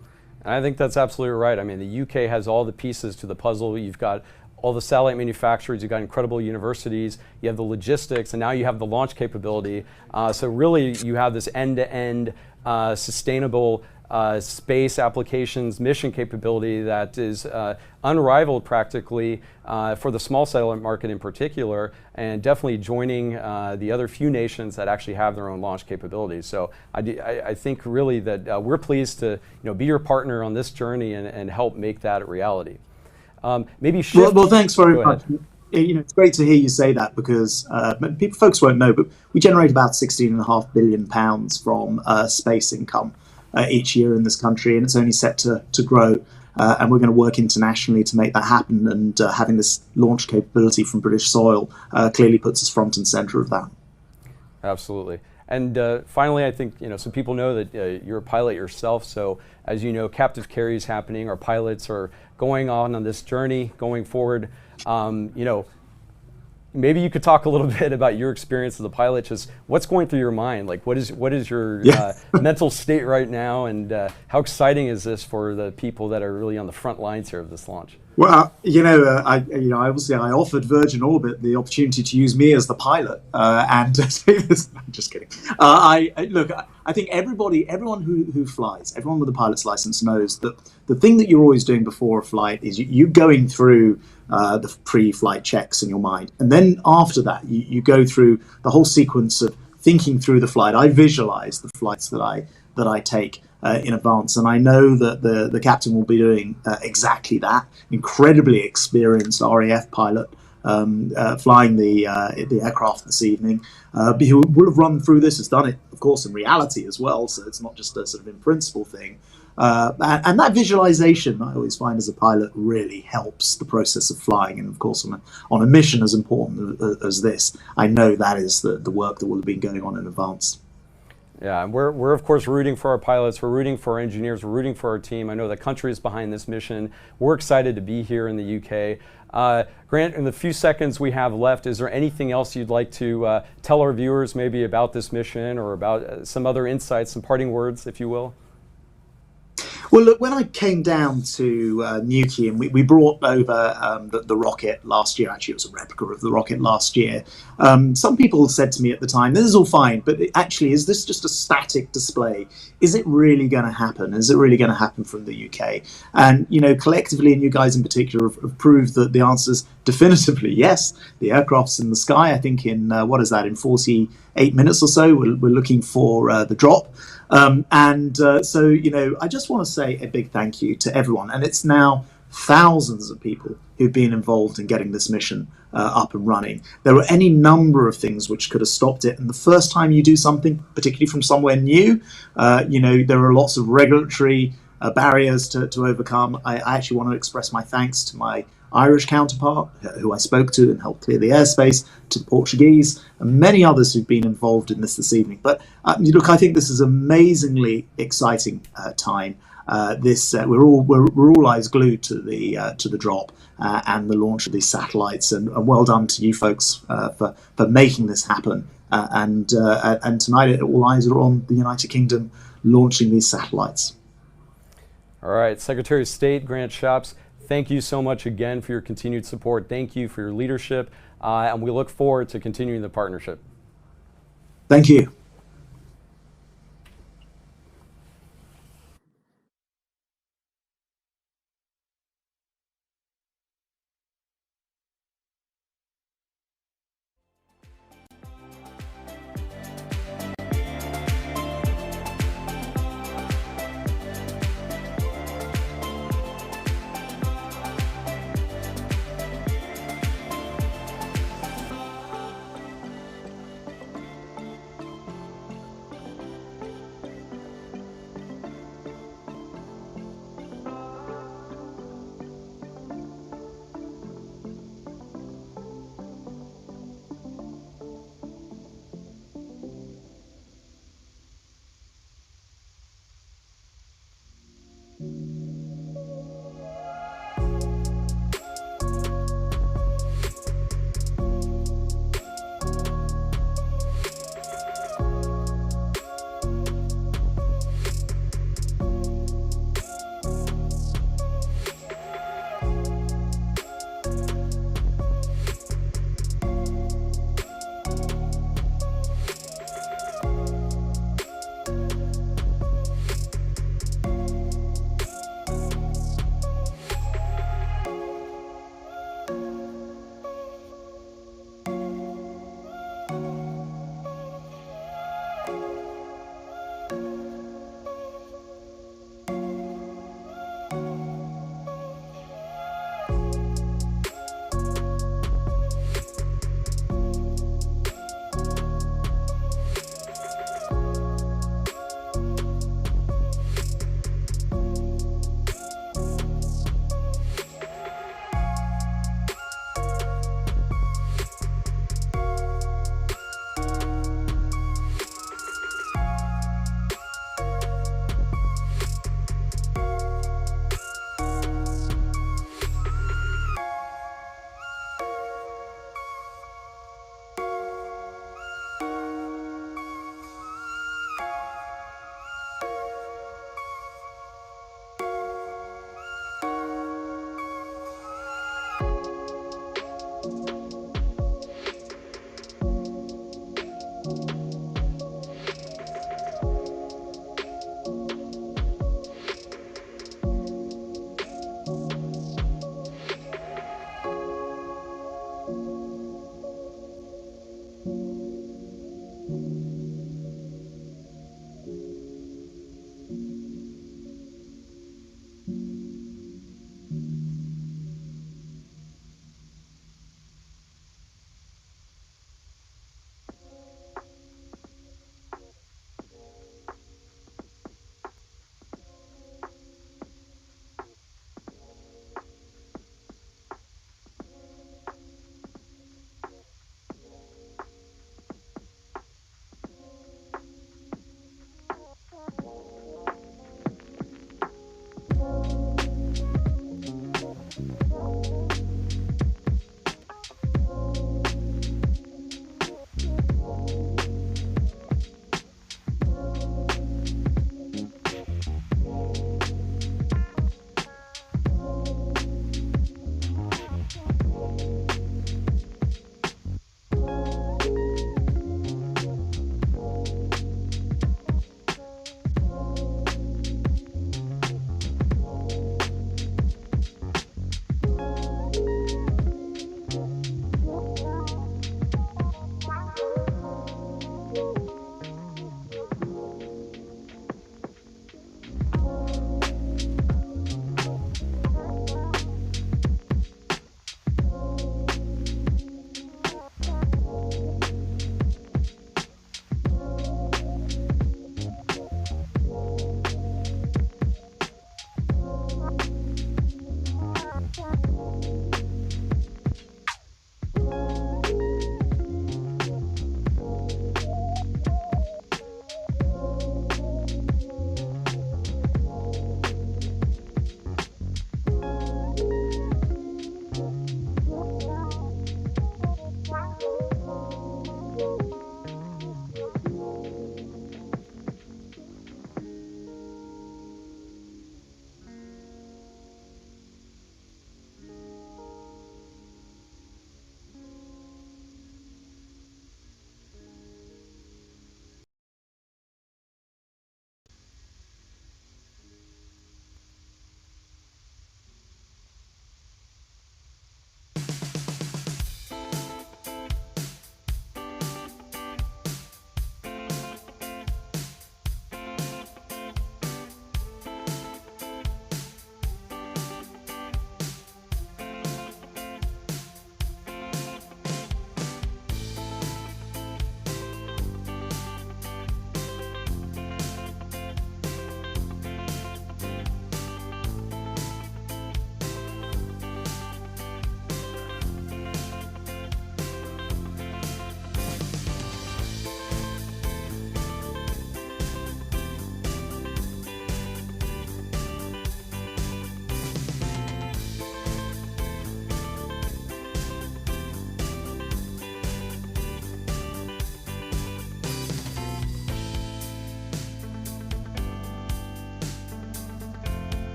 And I think that's absolutely right. I mean, the UK has all the pieces to the puzzle. You've got all the satellite manufacturers, you've got incredible universities, you have the logistics, and now you have the launch capability. So really, you have this end-to-end sustainable space applications mission capability that is unrivaled practically for the small satellite market in particular, and definitely joining the other few nations that actually have their own launch capabilities. So I think really that we're pleased to be your partner on this journey and help make that a reality. Maybe shift. Well, thanks very much. It's great to hear you say that, because folks won't know, but we generate about £16.5 billion from space income each year in this country, and it's only set to grow. And we're going to work internationally to make that happen. And having this launch capability from British soil clearly puts us front and centre of that. Absolutely. And finally, I think some people know that you're a pilot yourself. So as you know, captive carry is happening. Our pilots are going on this journey, going forward. Maybe you could talk a little bit about your experience as a pilot. Just what's going through your mind? Like, what is your mental state right now, and how exciting is this for the people that are really on the front lines here of this launch? Well, I obviously I offered Virgin Orbit the opportunity to use me as the pilot, and I'm just kidding. I think everyone who flies, everyone with a pilot's license knows that the thing that you're always doing before a flight is you going through the pre-flight checks in your mind, and then after that you go through the whole sequence of thinking through the flight. I visualize the flights that I take in advance, and I know that the captain will be doing exactly that. Incredibly experienced RAF pilot flying the aircraft this evening, who will have run through this, has done it, of course, in reality as well. So it's not just a sort of in principle thing. And that visualization, I always find as a pilot, really helps the process of flying. And of course, on a mission as important as this, I know that is the work that will have been going on in advance. Yeah, and we're of course rooting for our pilots, we're rooting for our engineers, we're rooting for our team. I know the country is behind this mission. We're excited to be here in the UK. Grant, in the few seconds we have left, is there anything else you'd like to tell our viewers maybe about this mission, or about some other insights, some parting words, if you will? Well, look, when I came down to Newquay, and we brought over the rocket last year, actually it was a replica of the rocket last year, some people said to me at the time, this is all fine, but actually, is this just a static display? Is it really going to happen? Is it really going to happen from the UK? And, collectively, and you guys in particular, have proved that the answer is definitively yes. The aircraft's in the sky, I think in 48 minutes or so, we're looking for the drop. So, I just want to say a big thank you to everyone. And it's now thousands of people who've been involved in getting this mission up and running. There were any number of things which could have stopped it. And the first time you do something, particularly from somewhere new, there are lots of regulatory barriers to overcome. I actually want to express my thanks to my Irish counterpart, who I spoke to and helped clear the airspace, to the Portuguese, and many others who've been involved in this evening. But look, I think this is an amazingly exciting time. We're all eyes glued to the drop and the launch of these satellites, and well done to you folks for making this happen. And tonight, all eyes are on the United Kingdom launching these satellites. All right, Secretary of State Grant Shapps, thank you so much again for your continued support. Thank you for your leadership, and we look forward to continuing the partnership. Thank you.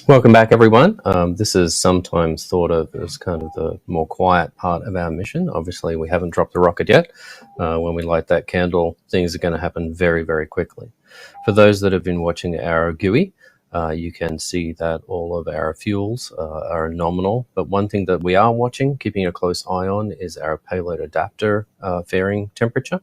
Welcome back, everyone. This is sometimes thought of as kind of the more quiet part of our mission. Obviously, we haven't dropped the rocket yet. When we light that candle, things are going to happen very, very quickly. For those that have been watching our GUI, you can see that all of our fuels are nominal. But one thing that we are watching, keeping a close eye on, is our payload adapter fairing temperature.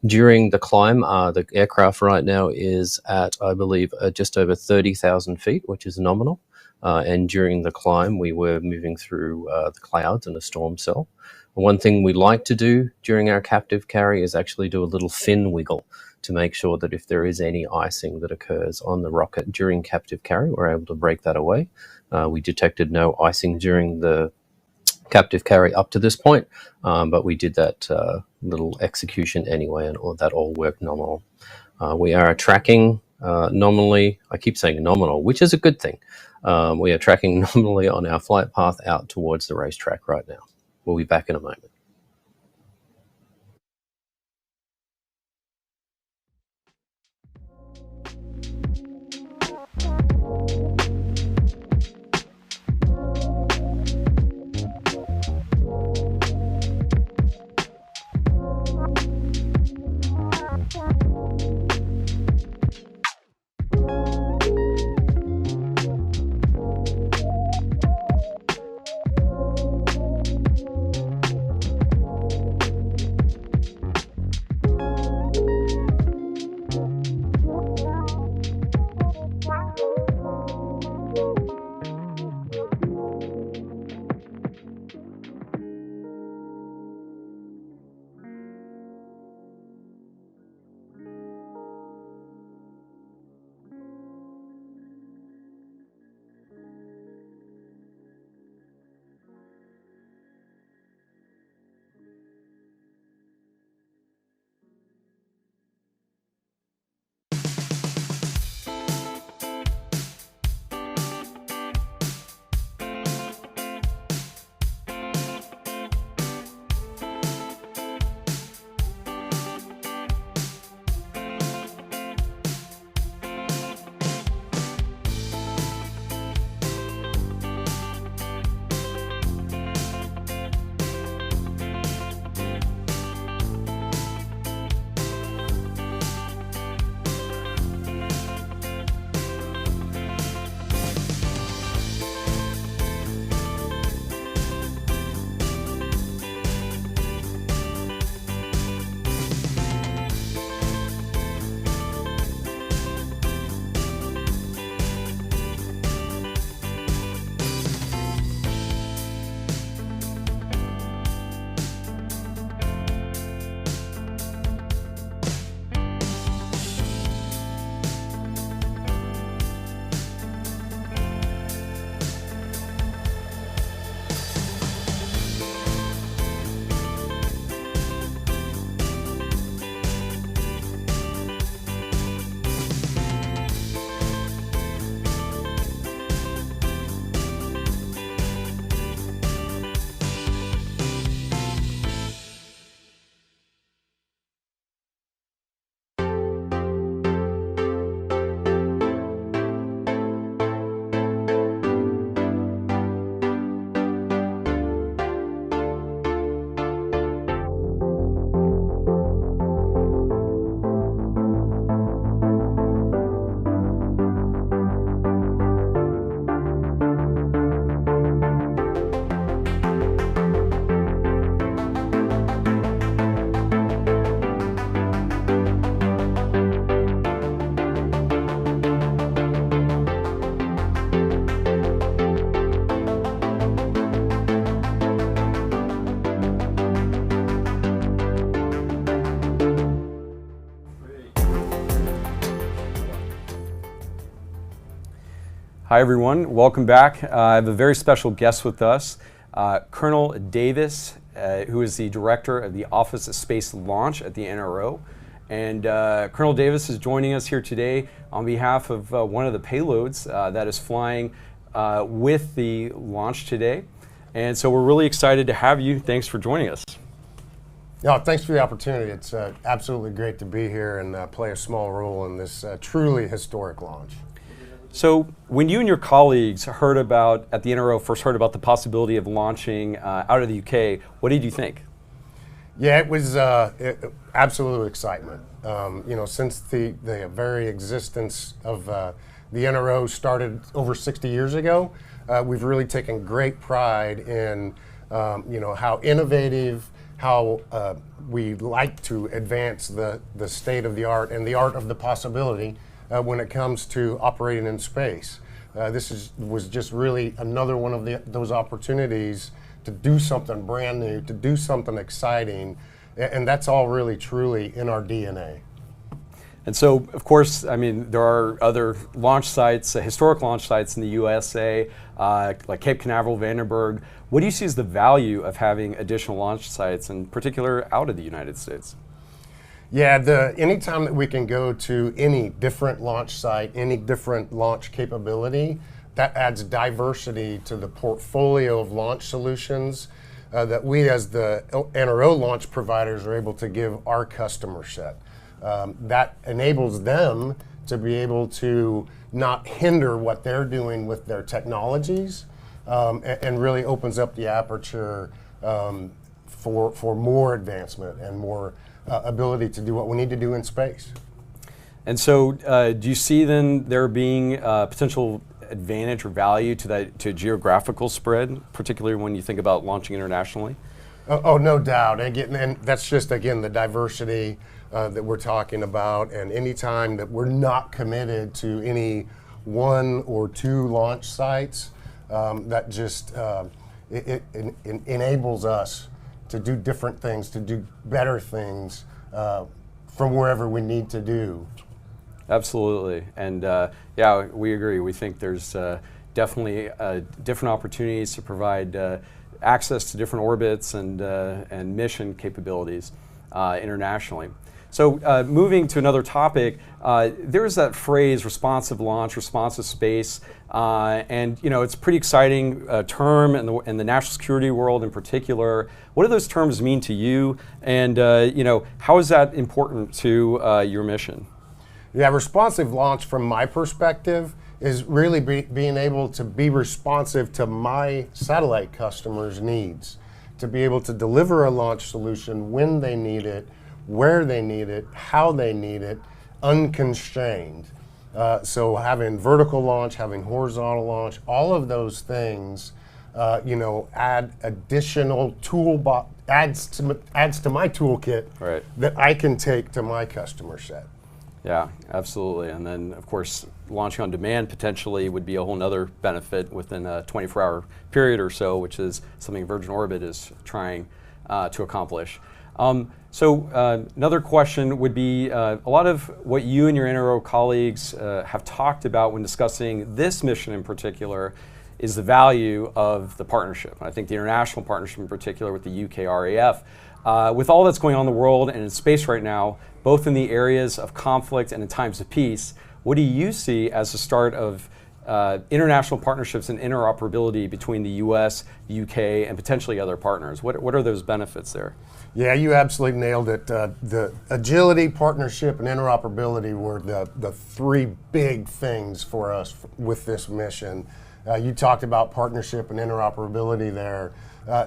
During the climb, the aircraft right now is at, I believe, just over 30,000 feet, which is nominal. And during the climb, we were moving through the clouds in a storm cell. One thing we like to do during our captive carry is actually do a little fin wiggle to make sure that if there is any icing that occurs on the rocket during captive carry, we're able to break that away. We detected no icing during the captive carry up to this point, but we did that little execution anyway, and that all worked nominal. We are tracking nominally, I keep saying nominal, which is a good thing. We are tracking nominally on our flight path out towards the racetrack right now. We'll be back in a moment. Hi, everyone. Welcome back. I have a very special guest with us, Colonel Davis, who is the director of the Office of Space Launch at the NRO. And Colonel Davis is joining us here today on behalf of one of the payloads that is flying with the launch today. And so we're really excited to have you. Thanks for joining us. No, thanks for the opportunity. It's absolutely great to be here and play a small role in this truly historic launch. So when you and your colleagues heard about, at the NRO, first heard about the possibility of launching out of the UK, what did you think? Yeah, it was absolute excitement. Since the very existence of the NRO started over 60 years ago, we've really taken great pride in how innovative, how we like to advance the state of the art and the art of the possibility when it comes to operating in space. This was just really another one of those opportunities to do something brand new, to do something exciting, and that's all really truly in our DNA. And so, of course, I mean, there are other launch sites, historic launch sites in the USA, like Cape Canaveral, Vandenberg. What do you see as the value of having additional launch sites, in particular out of the United States? Yeah, anytime that we can go to any different launch site, any different launch capability, that adds diversity to the portfolio of launch solutions that we as the NRO launch providers are able to give our customer set. That enables them to be able to not hinder what they're doing with their technologies and really opens up the aperture for more advancement and more ability to do what we need to do in space. And so do you see then there being potential advantage or value to geographical spread, particularly when you think about launching internationally? Oh, no doubt. And that's just, again, the diversity that we're talking about. And anytime that we're not committed to any one or two launch sites, that just it enables us to do different things, to do better things from wherever we need to do. Absolutely. And yeah, we agree. We think there's definitely different opportunities to provide access to different orbits and mission capabilities internationally. So moving to another topic, there's that phrase responsive launch, responsive space, and it's a pretty exciting term in the national security world in particular. What do those terms mean to you, and how is that important to your mission? Yeah, responsive launch from my perspective is really being able to be responsive to my satellite customers' needs, to be able to deliver a launch solution when they need it, where they need it, how they need it, unconstrained. So having vertical launch, having horizontal launch, all of those things, add additional toolbox, adds to my toolkit that I can take to my customer set. Yeah, absolutely. And then, of course, launching on demand potentially would be a whole nother benefit within a 24-hour period or so, which is something Virgin Orbit is trying to accomplish. So another question would be, a lot of what you and your NRO colleagues have talked about when discussing this mission in particular is the value of the partnership. I think the international partnership in particular with the UK RAF. With all that's going on in the world and in space right now, both in the areas of conflict and in times of peace, what do you see as the start of international partnerships and interoperability between the US, the UK, and potentially other partners? What are those benefits there? Yeah, you absolutely nailed it. The agility, partnership, and interoperability were the three big things for us with this mission. You talked about partnership and interoperability there.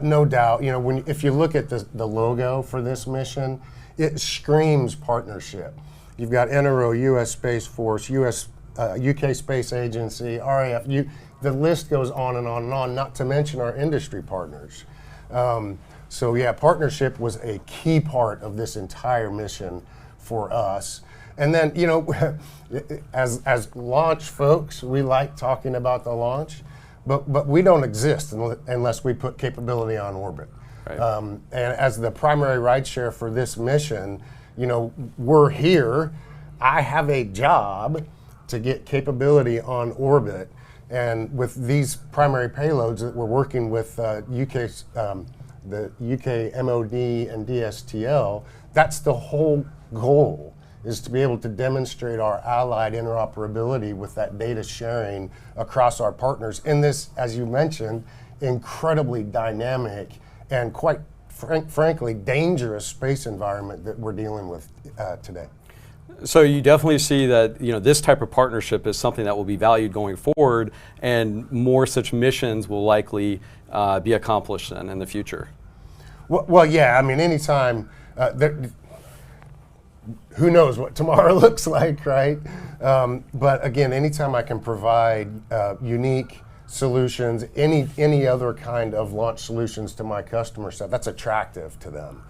No doubt, if you look at the logo for this mission, it screams partnership. You've got NRO, U.S. Space Force, UK Space Agency, RAF. The list goes on and on and on, not to mention our industry partners. So yeah, partnership was a key part of this entire mission for us. And then, as launch folks, we like talking about the launch, but we don't exist unless we put capability on orbit. Right. And as the primary rideshare for this mission, we're here. I have a job to get capability on orbit And with these primary payloads that we're working with the UK MOD and DSTL, that's the whole goal, is to be able to demonstrate our allied interoperability with that data sharing across our partners in this, as you mentioned, incredibly dynamic and quite frankly dangerous space environment that we're dealing with today. So you definitely see that this type of partnership is something that will be valued going forward, and more such missions will likely be accomplished then in the future. Well, yeah. I mean, anytime. Who knows what tomorrow looks like, right? But again, anytime I can provide unique solutions, any other kind of launch solutions to my customer set, that's attractive to them.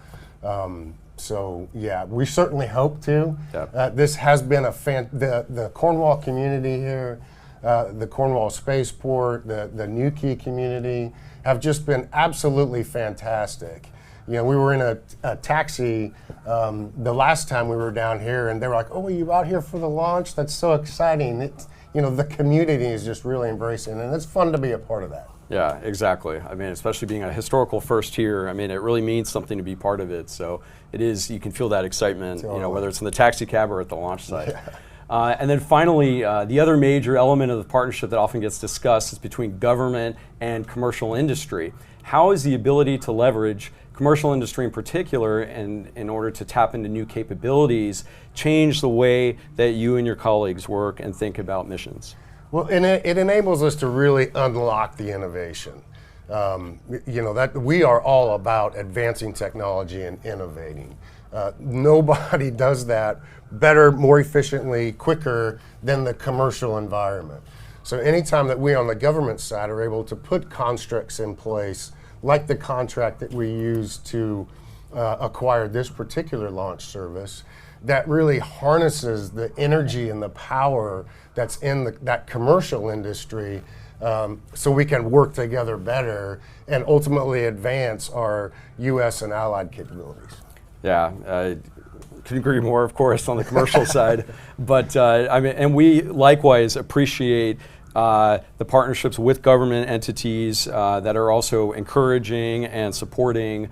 So yeah, we certainly hope to. Yep. This has been the Cornwall community here, the Cornwall Spaceport, the Newquay community have just been absolutely fantastic. We were in a taxi the last time we were down here, and they were like, "Oh, are you out here for the launch? That's so exciting!" The community is just really embracing, and it's fun to be a part of that. Yeah, exactly. I mean, especially being a historical first here, I mean, it really means something to be part of it. So it is, you can feel that excitement, whether it's in the taxi cab or at the launch site. Yeah. And then finally, the other major element of the partnership that often gets discussed is between government and commercial industry. How is the ability to leverage commercial industry in particular, and in order to tap into new capabilities, change the way that you and your colleagues work and think about missions? Well, and it enables us to really unlock the innovation. That we are all about advancing technology and innovating. Nobody does that better, more efficiently, quicker than the commercial environment. So anytime that we on the government side are able to put constructs in place, like the contract that we used to acquire this particular launch service, that really harnesses the energy and the power that's in that commercial industry, so we can work together better and ultimately advance our U.S. and allied capabilities. Yeah, I couldn't agree more, of course, on the commercial side. But I mean, and we likewise appreciate the partnerships with government entities that are also encouraging and supporting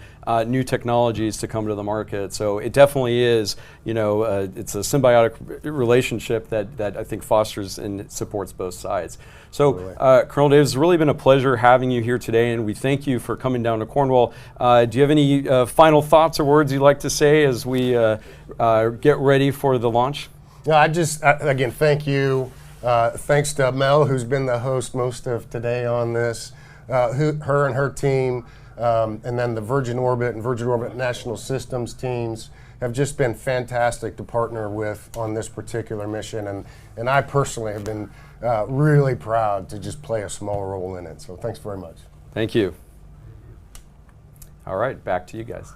new technologies to come to the market. So it definitely is, it's a symbiotic relationship that I think fosters and supports both sides. So Colonel Davis, it's really been a pleasure having you here today, and we thank you for coming down to Cornwall. Do you have any final thoughts or words you'd like to say as we get ready for the launch? No, again, thank you. Thanks to Mel, who's been the host most of today on this, her and her team, and then the Virgin Orbit and Virgin Orbit National Systems teams have just been fantastic to partner with on this particular mission. And I personally have been really proud to just play a small role in it. So thanks very much. Thank you. All right, back to you guys.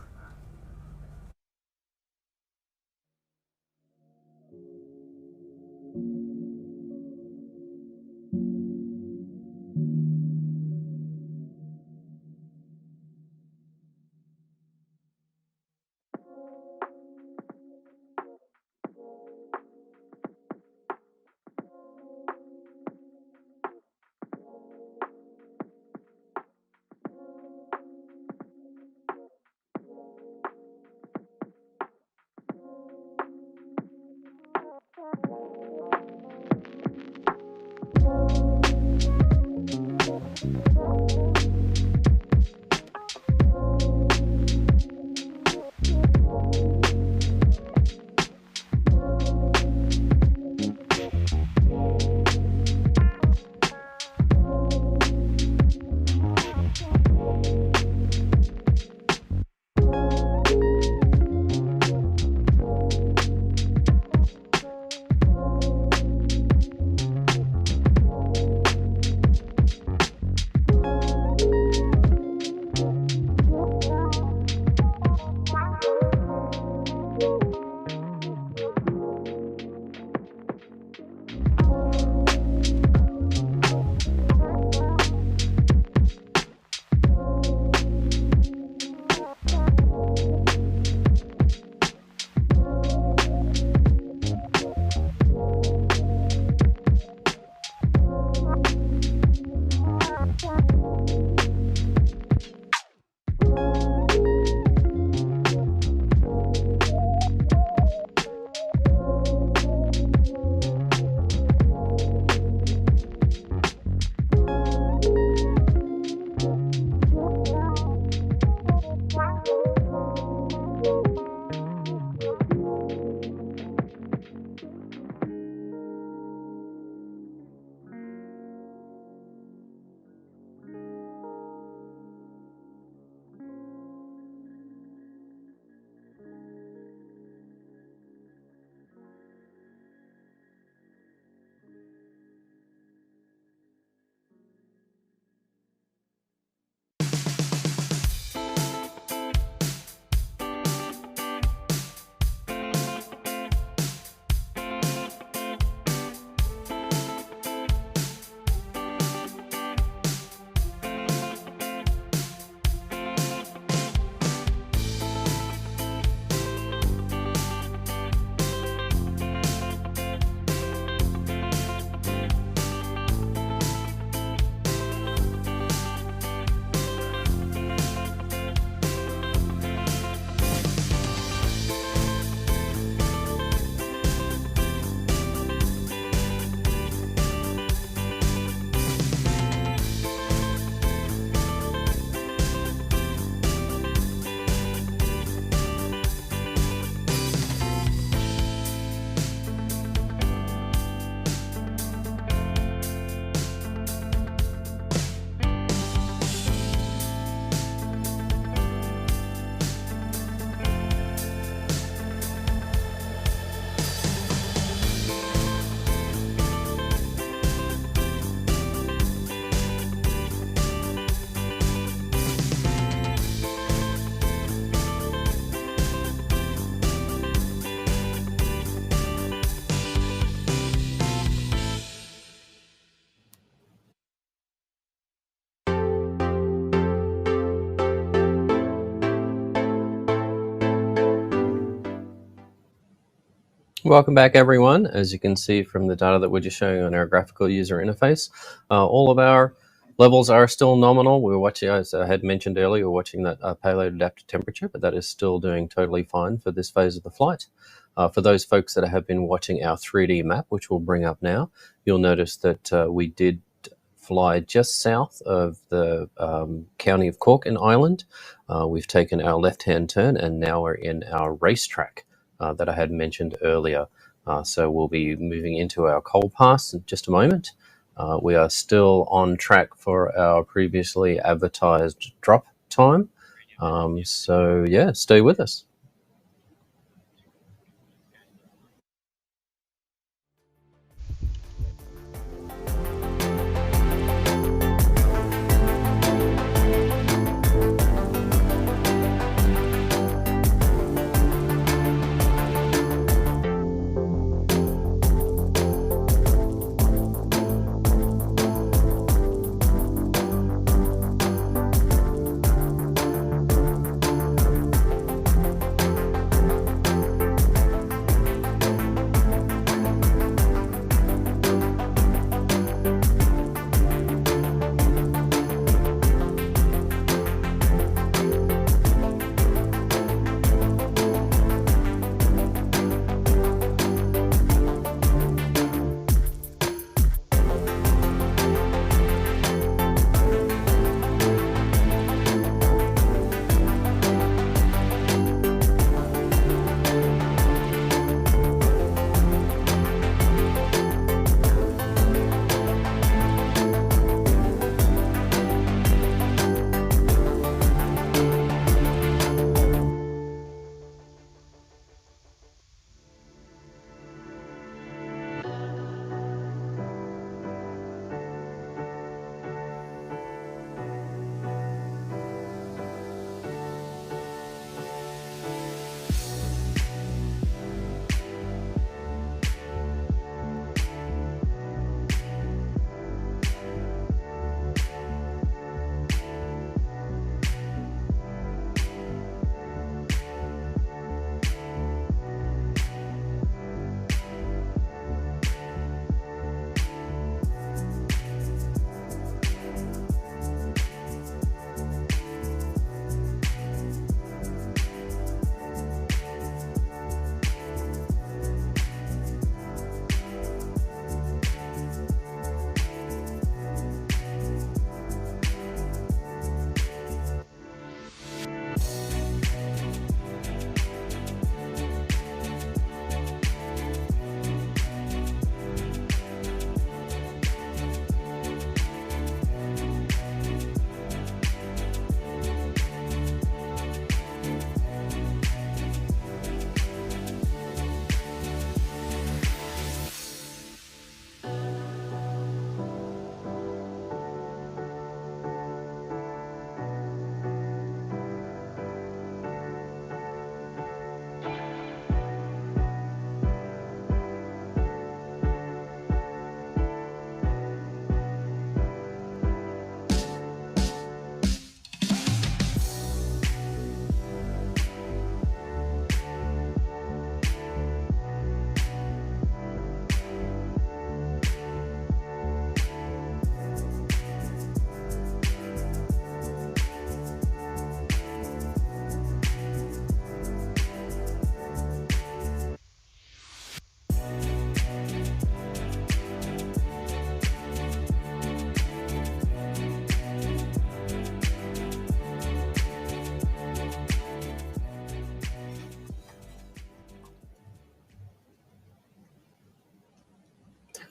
Welcome back, everyone. As you can see from the data that we're just showing on our graphical user interface, all of our levels are still nominal. We're watching, as I had mentioned earlier, we're watching that payload adaptive temperature, but that is still doing totally fine for this phase of the flight. For those folks that have been watching our 3D map, which we'll bring up now, you'll notice that we did fly just south of the county of Cork in Ireland. We've taken our left-hand turn, and now we're in our racetrack that I had mentioned earlier. So we'll be moving into our coal pass in just a moment. We are still on track for our previously advertised drop time. So yeah, stay with us.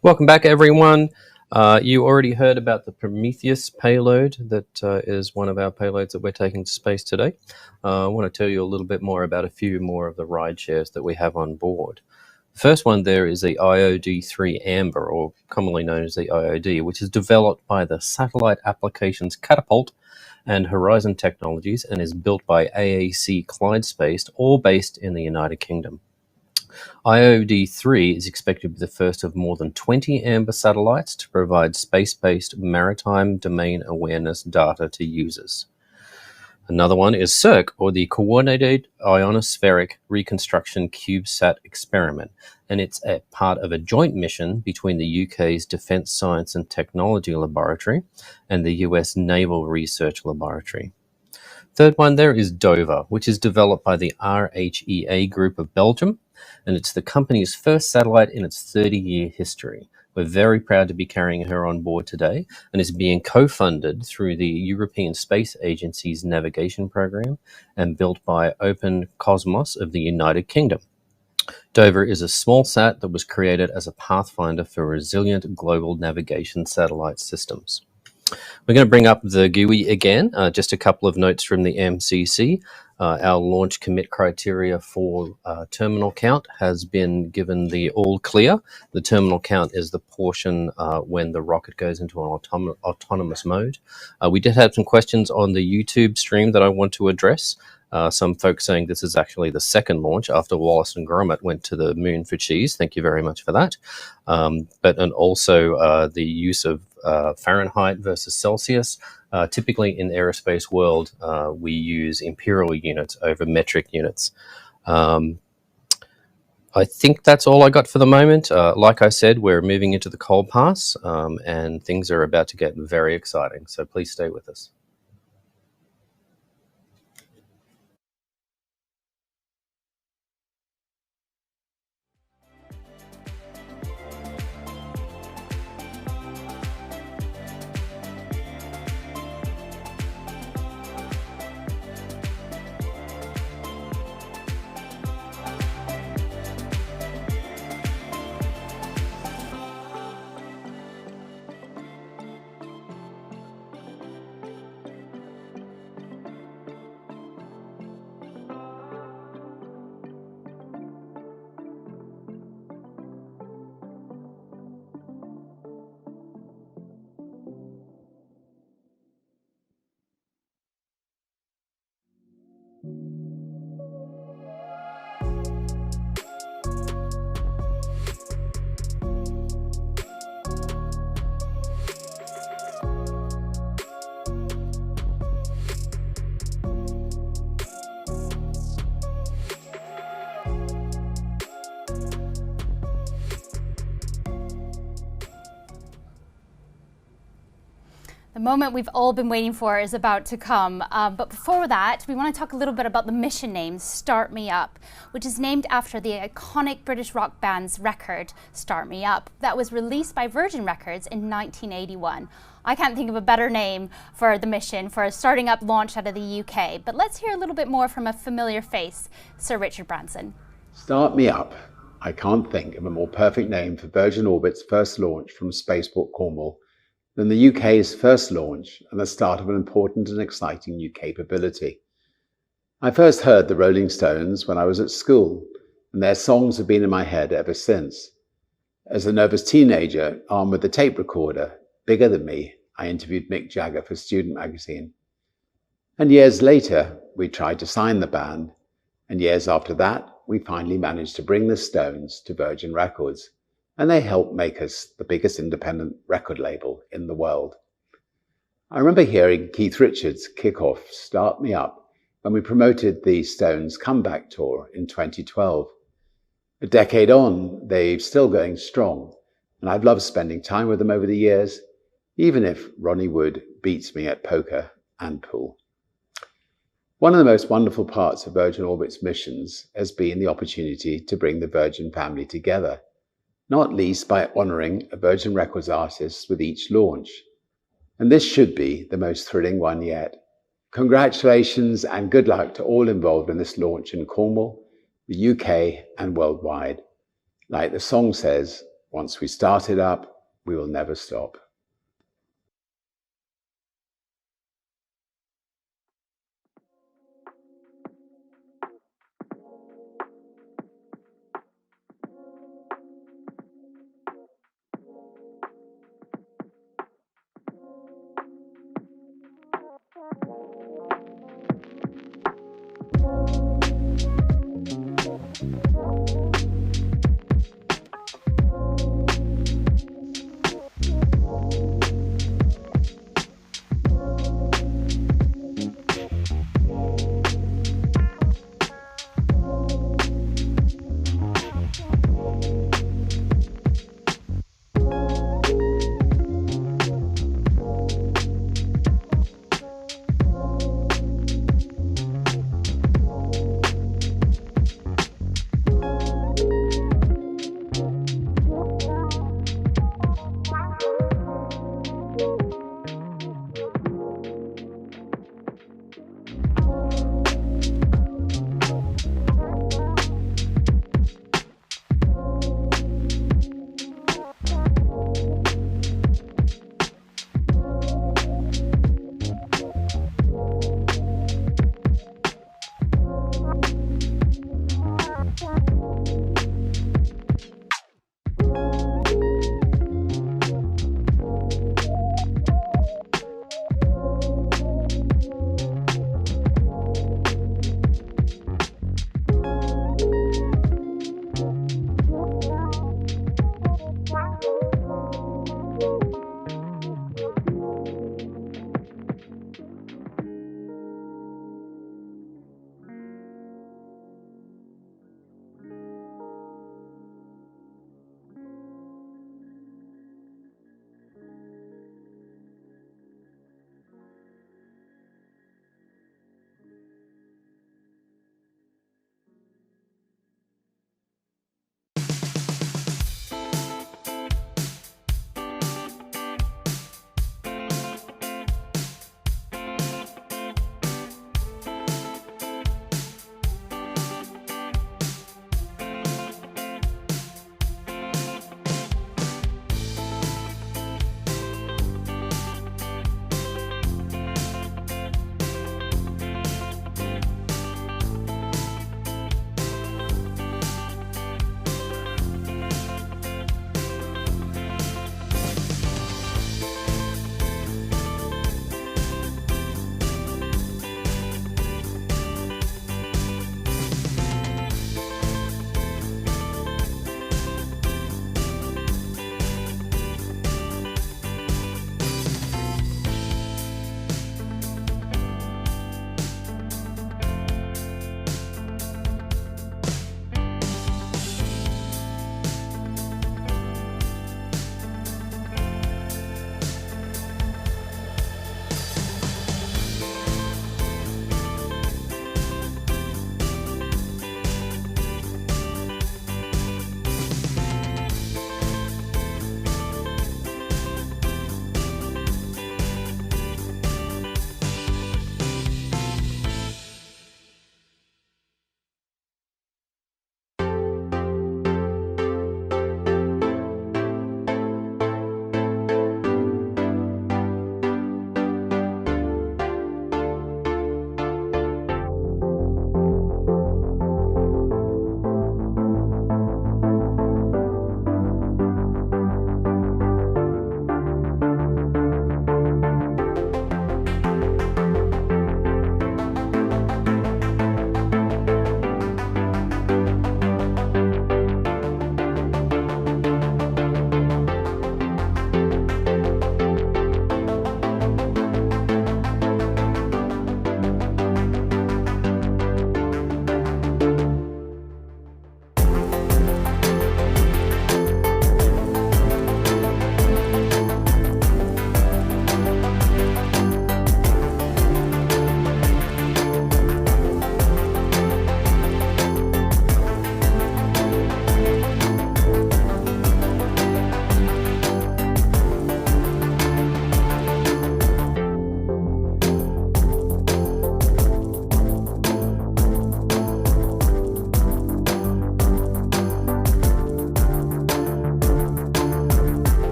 Welcome back, everyone. You already heard about the Prometheus payload that is one of our payloads that we're taking to space today. I want to tell you a little bit more about a few more of the ride shares that we have on board. The first one there is the IOD-3 Amber, or commonly known as the IOD, which is developed by the Satellite Applications Catapult and Horizon Technologies and is built by AAC Clyde Space, all based in the United Kingdom. IOD-3 is expected to be the first of more than 20 Amber satellites to provide space-based maritime domain awareness data to users. Another one is CIRC, or the Coordinated Ionospheric Reconstruction CubeSat Experiment. and it's a part of a joint mission between the UK's Defence Science and Technology Laboratory and the US Naval Research Laboratory. Third one there is Dover, which is developed by the RHEA Group of Belgium, and it's the company's first satellite in its 30-year history. We're very proud to be carrying her on board today, and is being co-funded through the European Space Agency's navigation program and built by Open Cosmos of the United Kingdom. Dover is a small sat that was created as a pathfinder for resilient global navigation satellite systems. We're going to bring up the GUI again. Just a couple of notes from the MCC. Our launch commit criteria for terminal count has been given the all clear. The terminal count is the portion when the rocket goes into an autonomous mode. We did have some questions on the YouTube stream that I want to address. Some folks saying this is actually the second launch after Wallace and Gromit went to the moon for cheese. Thank you very much for that. And also the use of Fahrenheit versus Celsius. Typically in the aerospace world, we use imperial units over metric units. I think that's all I got for the moment. Like I said, we're moving into the cold pass, and things are about to get very exciting. So please stay with us. The moment we've all been waiting for is about to come. But before that, we want to talk a little bit about the mission name, Start Me Up, which is named after the iconic British rock band's record, Start Me Up, that was released by Virgin Records in 1981. I can't think of a better name for the mission, for a starting up launch out of the UK. But let's hear a little bit more from a familiar face, Sir Richard Branson. Start Me Up. I can't think of a more perfect name for Virgin Orbit's first launch from Spaceport Cornwall than the UK's first launch and the start of an important and exciting new capability. I first heard the Rolling Stones when I was at school, and their songs have been in my head ever since. As a nervous teenager, armed with a tape recorder bigger than me, I interviewed Mick Jagger for Student magazine. And years later, we tried to sign the band, and years after that, we finally managed to bring the Stones to Virgin Records, and they helped make us the biggest independent record label in the world. I remember hearing Keith Richards kick off Start Me Up when we promoted the Stones comeback tour in 2012. A decade on, they're still going strong, and I've loved spending time with them over the years, even if Ronnie Wood beats me at poker and pool. One of the most wonderful parts of Virgin Orbit's missions has been the opportunity to bring the Virgin family together, not least by honouring a Virgin Records artist with each launch. And this should be the most thrilling one yet. Congratulations and good luck to all involved in this launch in Cornwall, the UK and worldwide. Like the song says, once we start it up, we will never stop.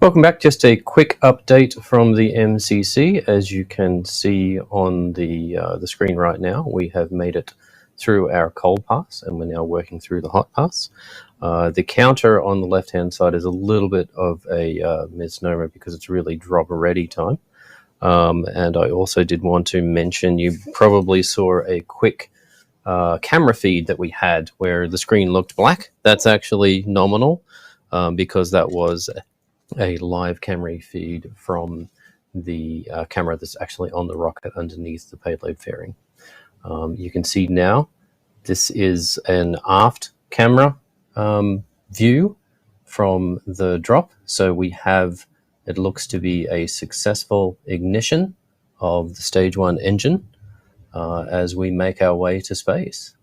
Welcome back. Just a quick update from the MCC. As you can see on the screen right now, we have made it through our cold pass and we're now working through the hot pass. The counter on the left-hand side is a little bit of a misnomer because it's really drop ready time. And I also did want to mention, you probably saw a quick camera feed that we had where the screen looked black. That's actually nominal because that was a live camera feed from the camera that's actually on the rocket underneath the payload fairing. You can see now this is an aft camera view from the drop. So we have, it looks to be a successful ignition of the stage 1 engine as we make our way to space.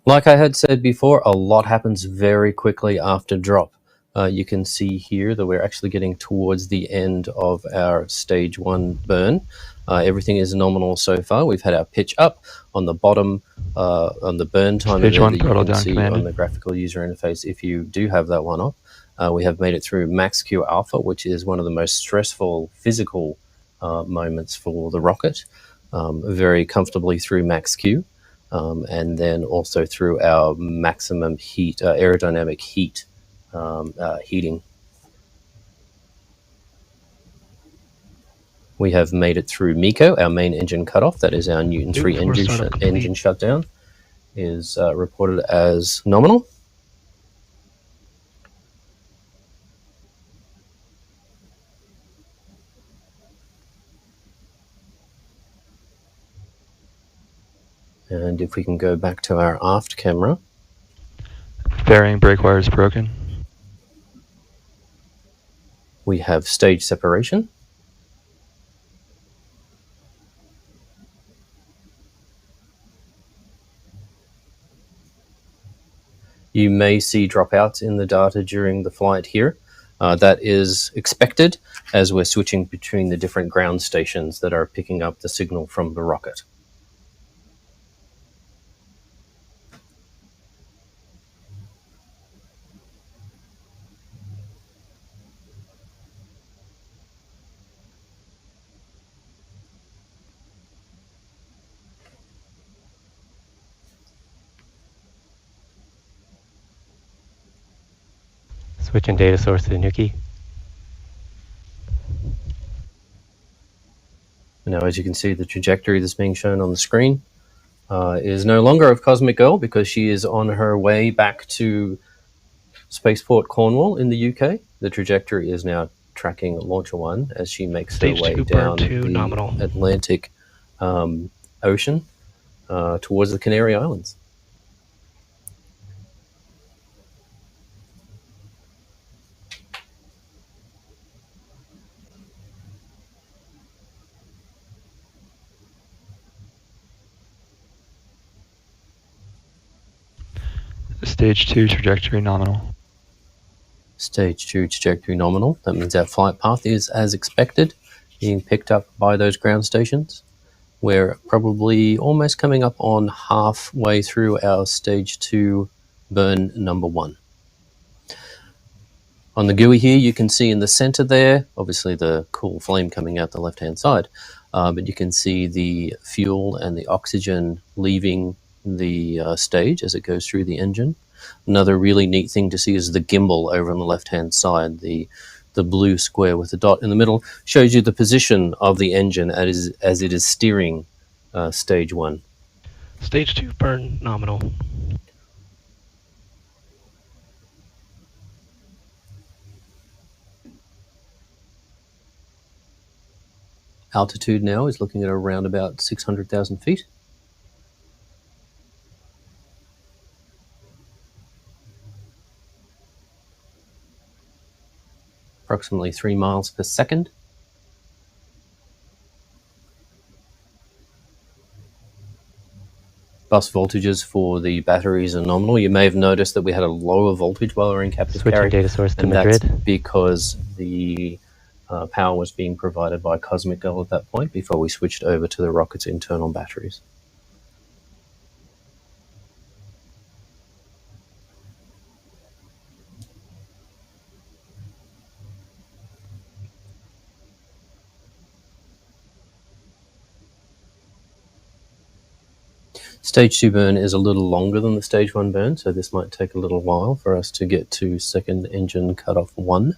Like I had said before, a lot happens very quickly after drop. You can see here that we're actually getting towards the end of our stage 1 burn. Everything is nominal so far. We've had our pitch up on the bottom, on the burn time Stage 1 throttle down down commanded. on the graphical user interface if you do have that one up. We have made it through max Q alpha, which is one of the most stressful physical moments for the rocket, very comfortably through max Q. And then also through our maximum heat, aerodynamic heat heating. We have made it through MECO, our main engine cutoff. That is our Newton 3 engine shutdown, is reported as nominal. And if we can go back to our aft camera. Fairing brake wire is broken. We have stage separation. You may see dropouts in the data during the flight here. That is expected as we're switching between the different ground stations that are picking up the signal from the rocket. Switching data source to the Nuki. Now, as you can see, the trajectory that's being shown on the screen is no longer of Cosmic Girl because she is on her way back to Spaceport Cornwall in the UK. The trajectory is now tracking Launcher 1 as she makes her way down the Atlantic Ocean towards the Canary Islands. Stage 2 trajectory nominal. Stage 2 trajectory nominal. That means our flight path is as expected, being picked up by those ground stations. We're probably almost coming up on halfway through our stage 2 burn number 1. On the GUI here, you can see in the center there, obviously the cool flame coming out the left-hand side. but you can see the fuel and the oxygen leaving the stage as it goes through the engine. Another really neat thing to see is the gimbal over on the left-hand side. The blue square with the dot in the middle shows you the position of the engine as it is steering stage 1. Stage 2 burn nominal. Altitude now is looking at around about 600,000 feet. Approximately 3 miles per second. Bus voltages for the batteries are nominal. You may have noticed that we had a lower voltage while we were in captive Switching carry. data source to and Madrid. That's because the power was being provided by Cosmic Girl at that point before we switched over to the rocket's internal batteries. Stage 2 burn is a little longer than the Stage 1 burn, so this might take a little while for us to get to second engine cutoff 1.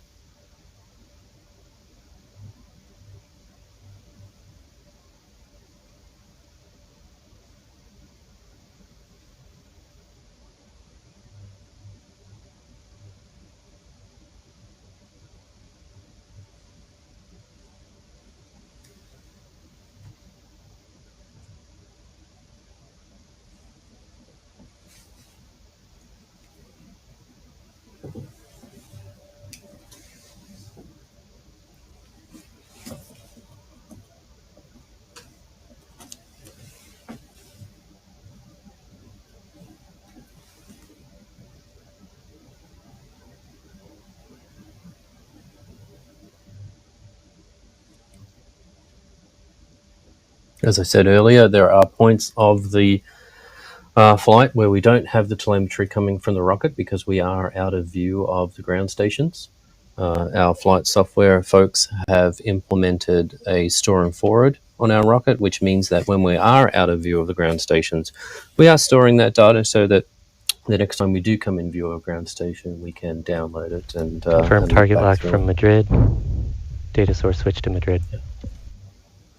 As I said earlier, there are points of the flight where we don't have the telemetry coming from the rocket because we are out of view of the ground stations. Our flight software folks have implemented a store and forward on our rocket, which means that when we are out of view of the ground stations, we are storing that data so that the next time we do come in view of a ground station, we can download it and Confirm target lock through. from Madrid. Data source switch to Madrid. Yeah.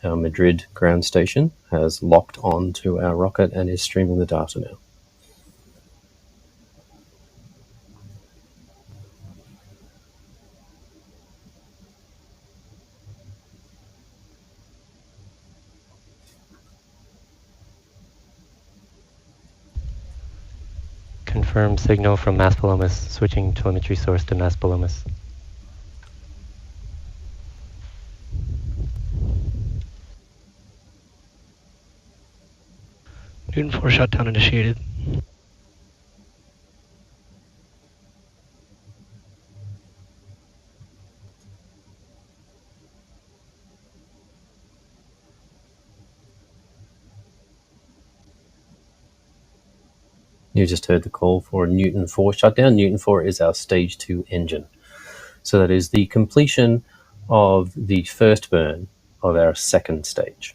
Our Madrid ground station has locked on to our rocket and is streaming the data now. Confirm signal from Maspalomas, switching telemetry source to Maspalomas. Newton 4 shutdown initiated. You just heard the call for Newton 4 shutdown. Newton 4 is our stage 2 engine. So that is the completion of the first burn of our second stage.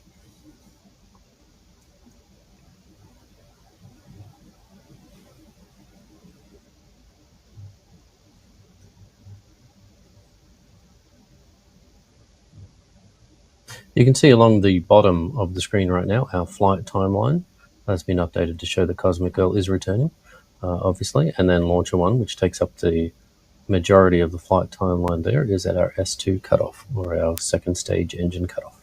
You can see along the bottom of the screen right now, our flight timeline has been updated to show the Cosmic Girl is returning, obviously, and then Launcher 1, which takes up the majority of the flight timeline there, is at our S2 cutoff, or our second stage engine cutoff.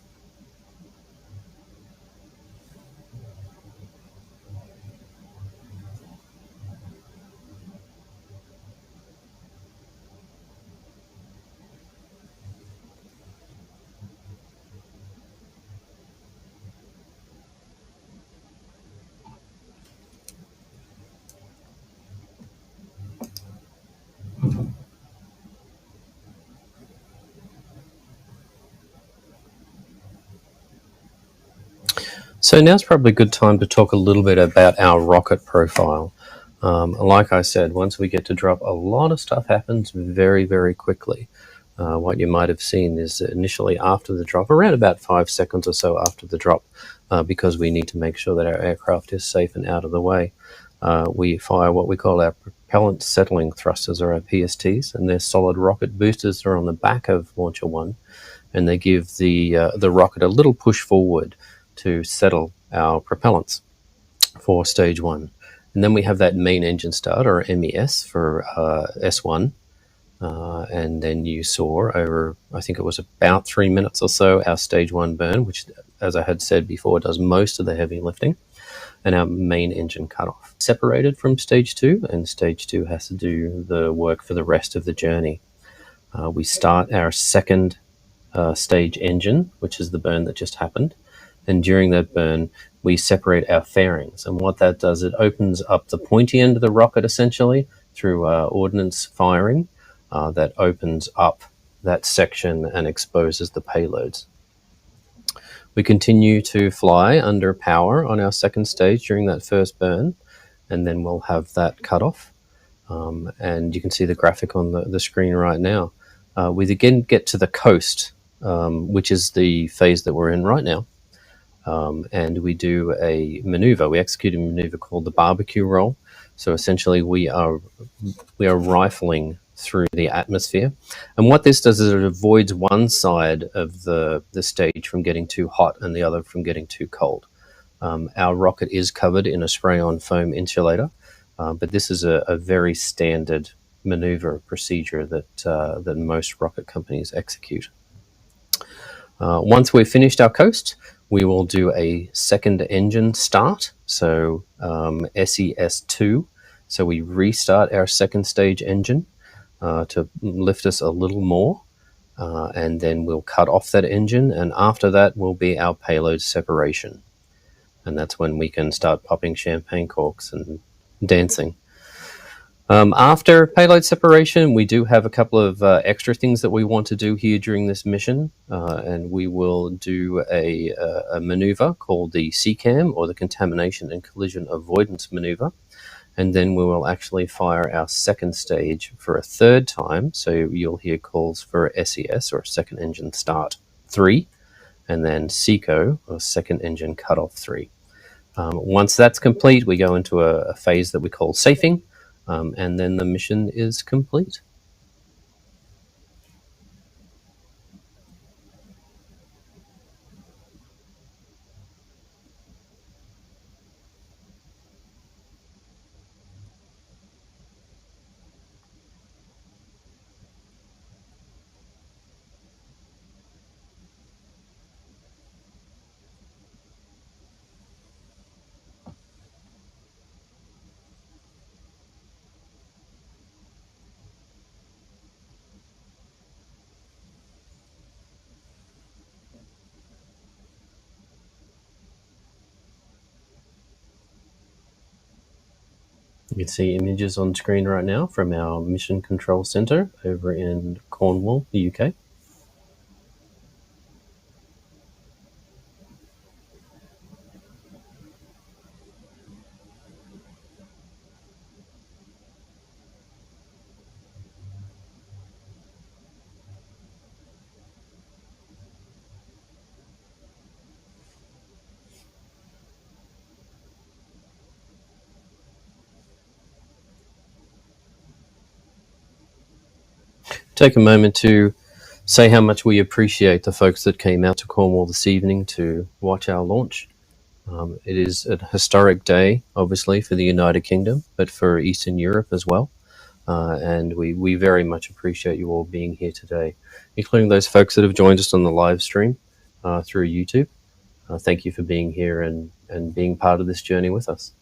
So now's probably a good time to talk a little bit about our rocket profile. Like I said, once we get to drop, a lot of stuff happens very, very quickly. what you might have seen is initially after the drop, around about 5 seconds or so after the drop, because we need to make sure that our aircraft is safe and out of the way, we fire what we call our propellant settling thrusters, or our PSTs, and they're solid rocket boosters that are on the back of Launcher 1, and they give the rocket a little push forward to settle our propellants for stage 1. And then we have that main engine start, or MES, for S1. And then you saw over, I think it was about 3 minutes or so, our stage 1 burn, which, as I had said before, does most of the heavy lifting, and our main engine cutoff. Separated from stage 2, and stage 2 has to do the work for the rest of the journey. We start our second stage engine, which is the burn that just happened, and during that burn, we separate our fairings. And what that does, it opens up the pointy end of the rocket, essentially, through ordnance firing. That opens up that section and exposes the payloads. We continue to fly under power on our second stage during that first burn, and then we'll have that cut off. And you can see the graphic on the screen right now. We again get to the coast, which is the phase that we're in right now. And we do a maneuver. We execute a maneuver called the barbecue roll. So essentially we are rifling through the atmosphere. And what this does is it avoids one side of the stage from getting too hot and the other from getting too cold. Our rocket is covered in a spray-on foam insulator, but this is a very standard maneuver procedure that most rocket companies execute. Once we've finished our coast, we will do a second engine start, so SES2. So we restart our second stage engine to lift us a little more, and then we'll cut off that engine, and after that will be our payload separation. And that's when we can start popping champagne corks and dancing. After payload separation, we do have a couple of extra things that we want to do here during this mission, and we will do a maneuver called the CCAM, or the Contamination and Collision Avoidance Maneuver, and then we will actually fire our second stage for a third time, so you'll hear calls for SES, or Second Engine Start 3, and then SECO, or Second Engine Cutoff 3. Once that's complete, we go into a phase that we call safing, and then the mission is complete. You can see images on screen right now from our Mission Control Center over in Cornwall, the UK. Take a moment to say how much we appreciate the folks that came out to Cornwall this evening to watch our launch. It is a historic day, obviously, for the United Kingdom, but for Eastern Europe as well. And we very much appreciate you all being here today, including those folks that have joined us on the live stream through YouTube. Thank you for being here and being part of this journey with us.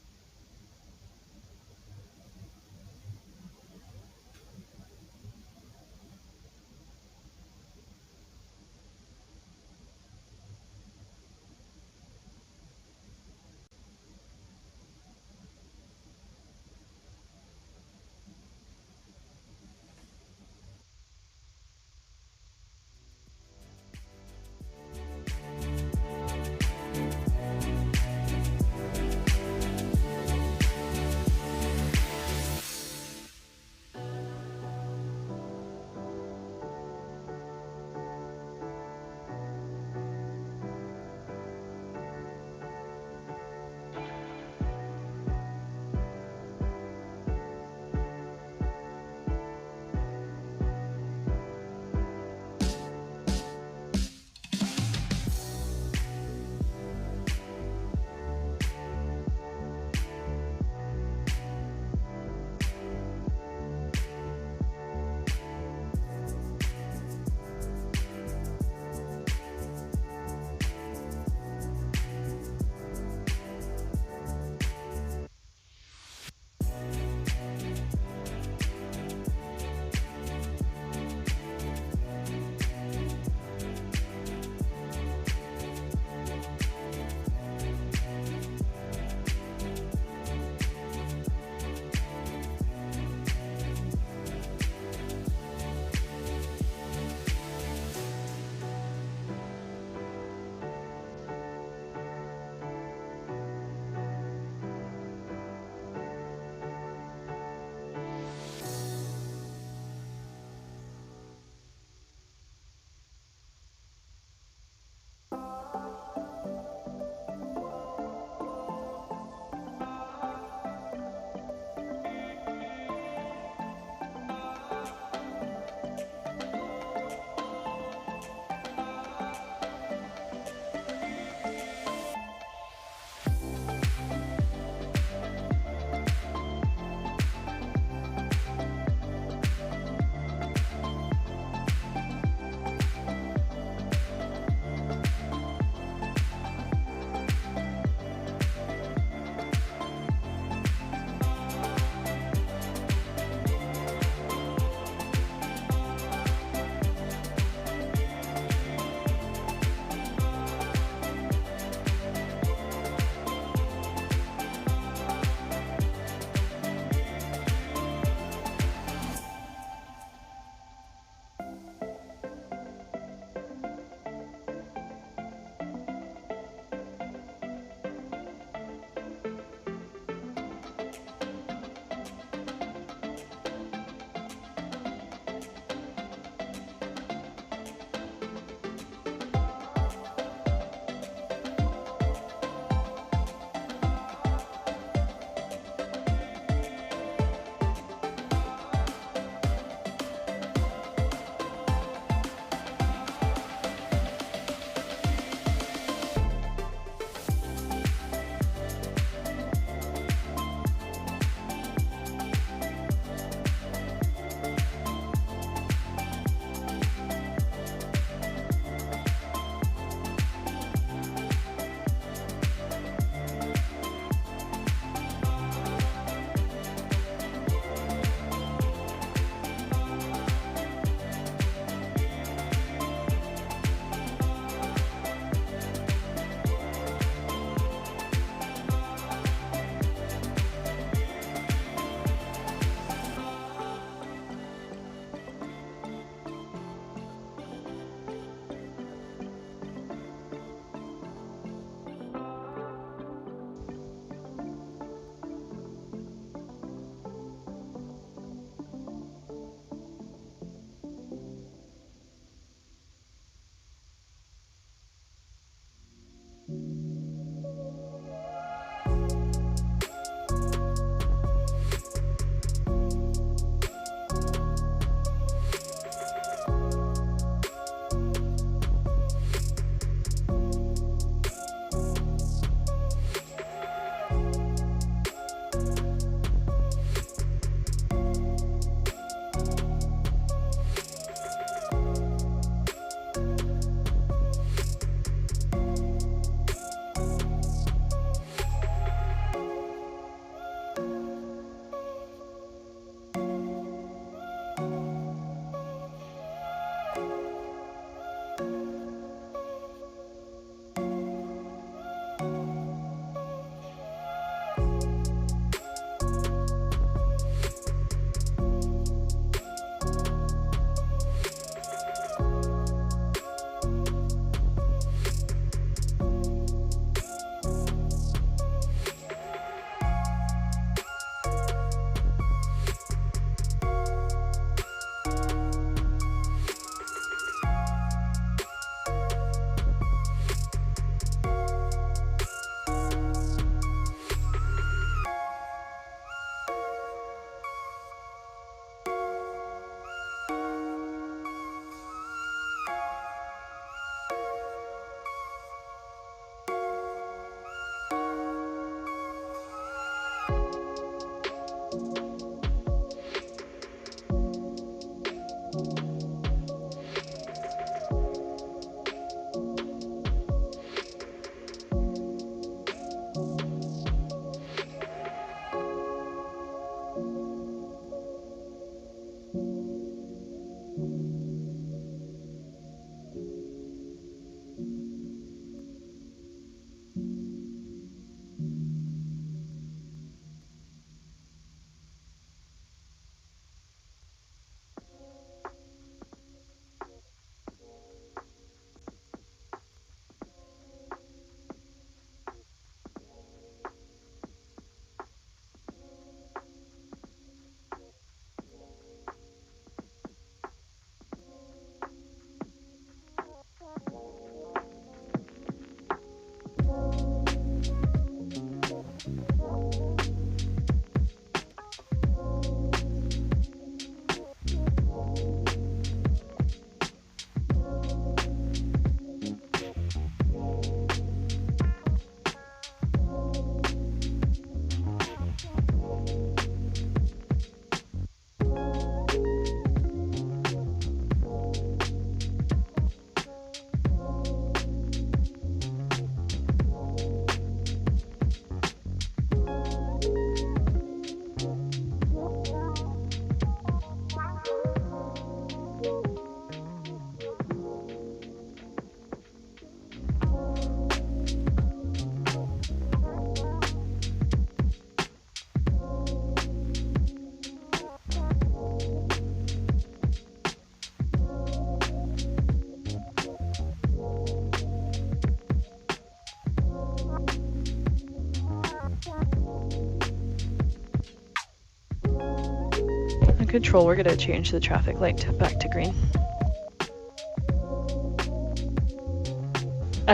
control, we're going to change the traffic light back to green.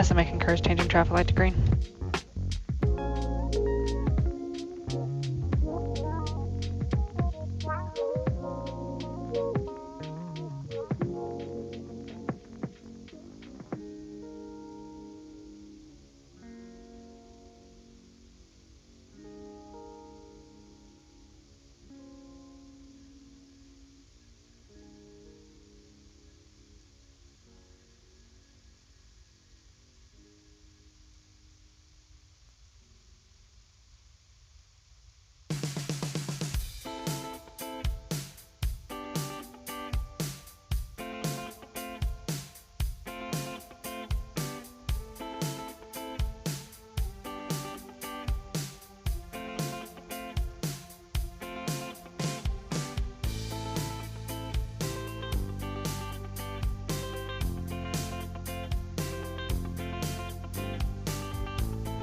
SMA concurs changing traffic light to green.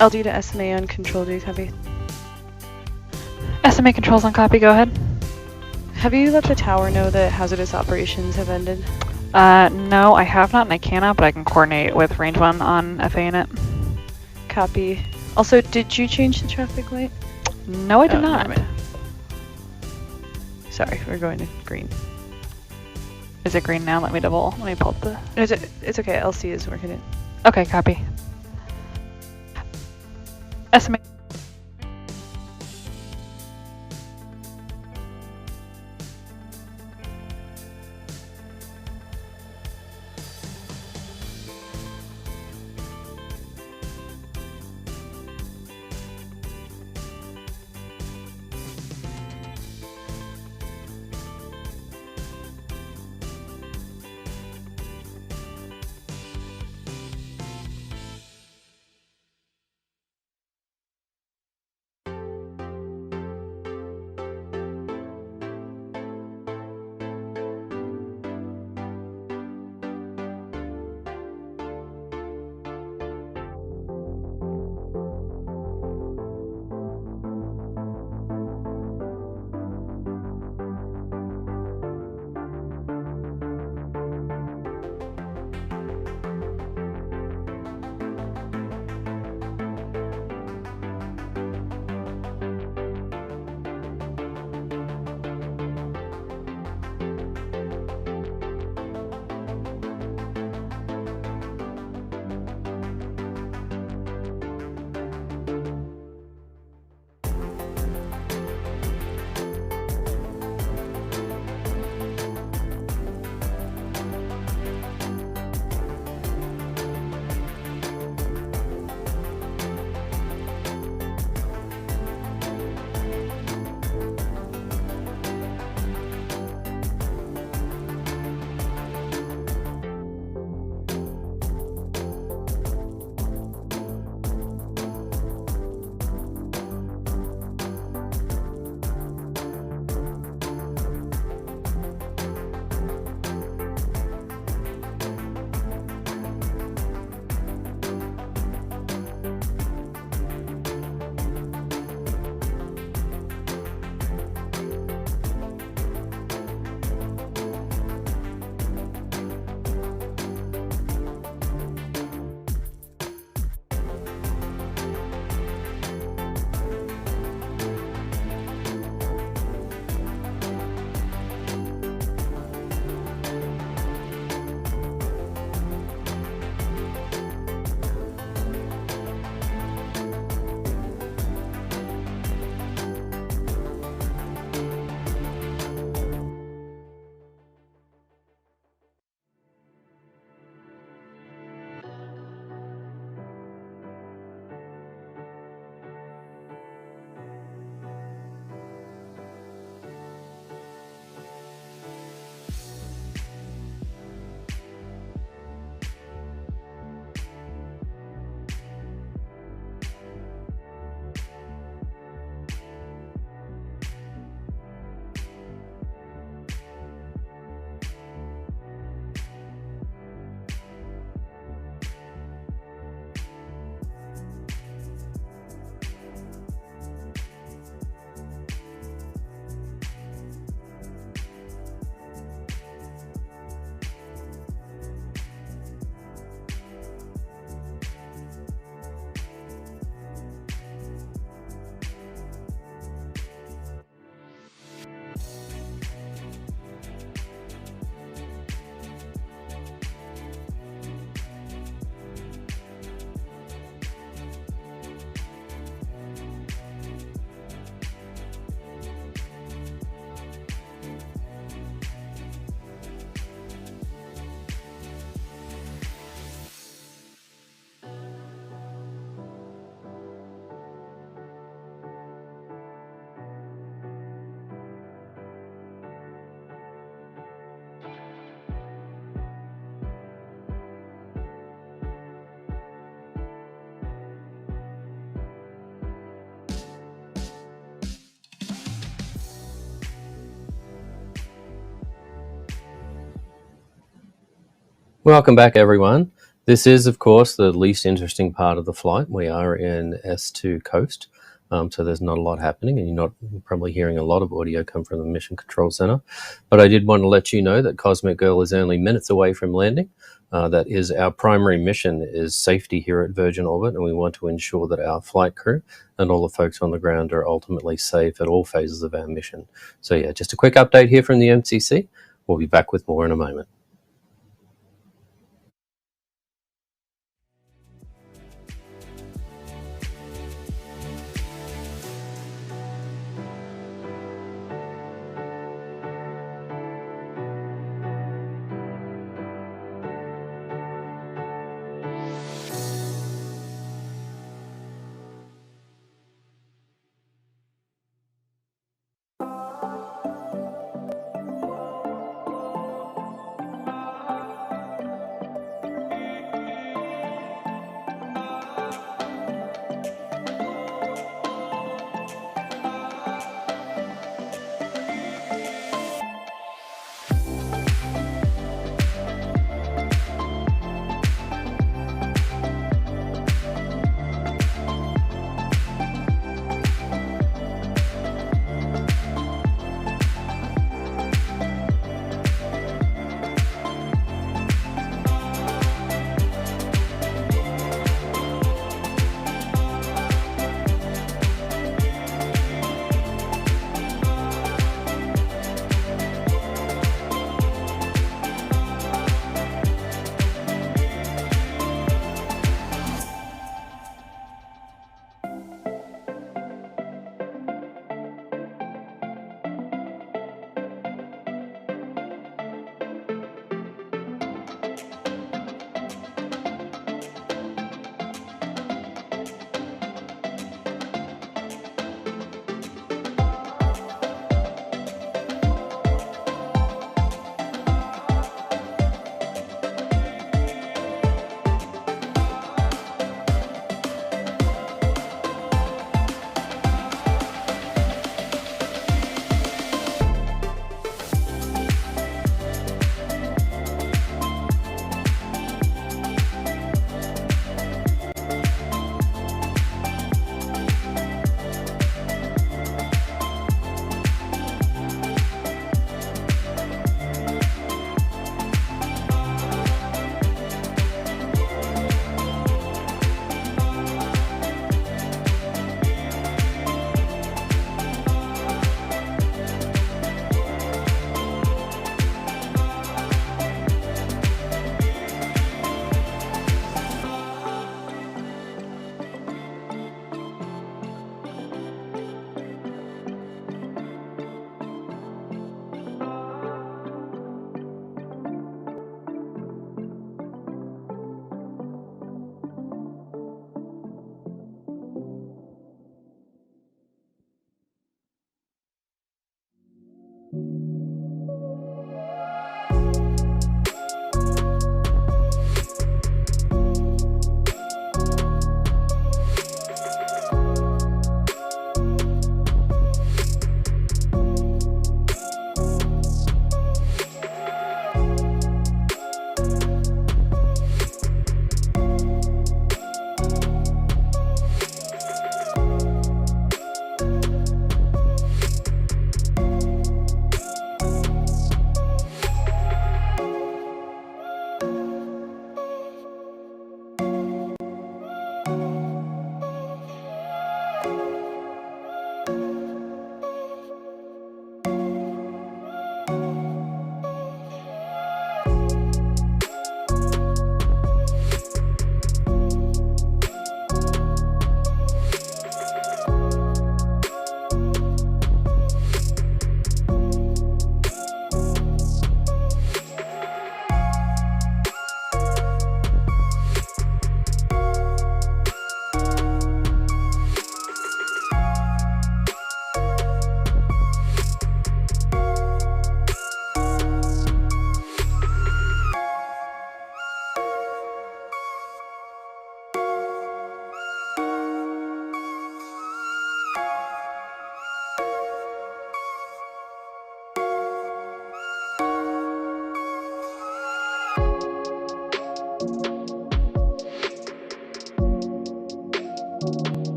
LD to SMA on control, do you copy? SMA controls on copy, go ahead. Have you let the tower know that hazardous operations have ended? No, I have not and I cannot, but I can coordinate with Range 1 on FA init. Copy. Also, did you change the traffic light? No, I did not. Sorry, we're going to green. Is it green now? Let me pull up the... It's okay, LC is working it. Okay, copy. SMA Welcome back, everyone. This is, of course, the least interesting part of the flight. We are in S2 coast, so there's not a lot happening, and you're not probably hearing a lot of audio come from the Mission Control Center. But I did want to let you know that Cosmic Girl is only minutes away from landing. That is our primary mission, is safety here at Virgin Orbit, and we want to ensure that our flight crew and all the folks on the ground are ultimately safe at all phases of our mission. So yeah, just a quick update here from the MCC. We'll be back with more in a moment.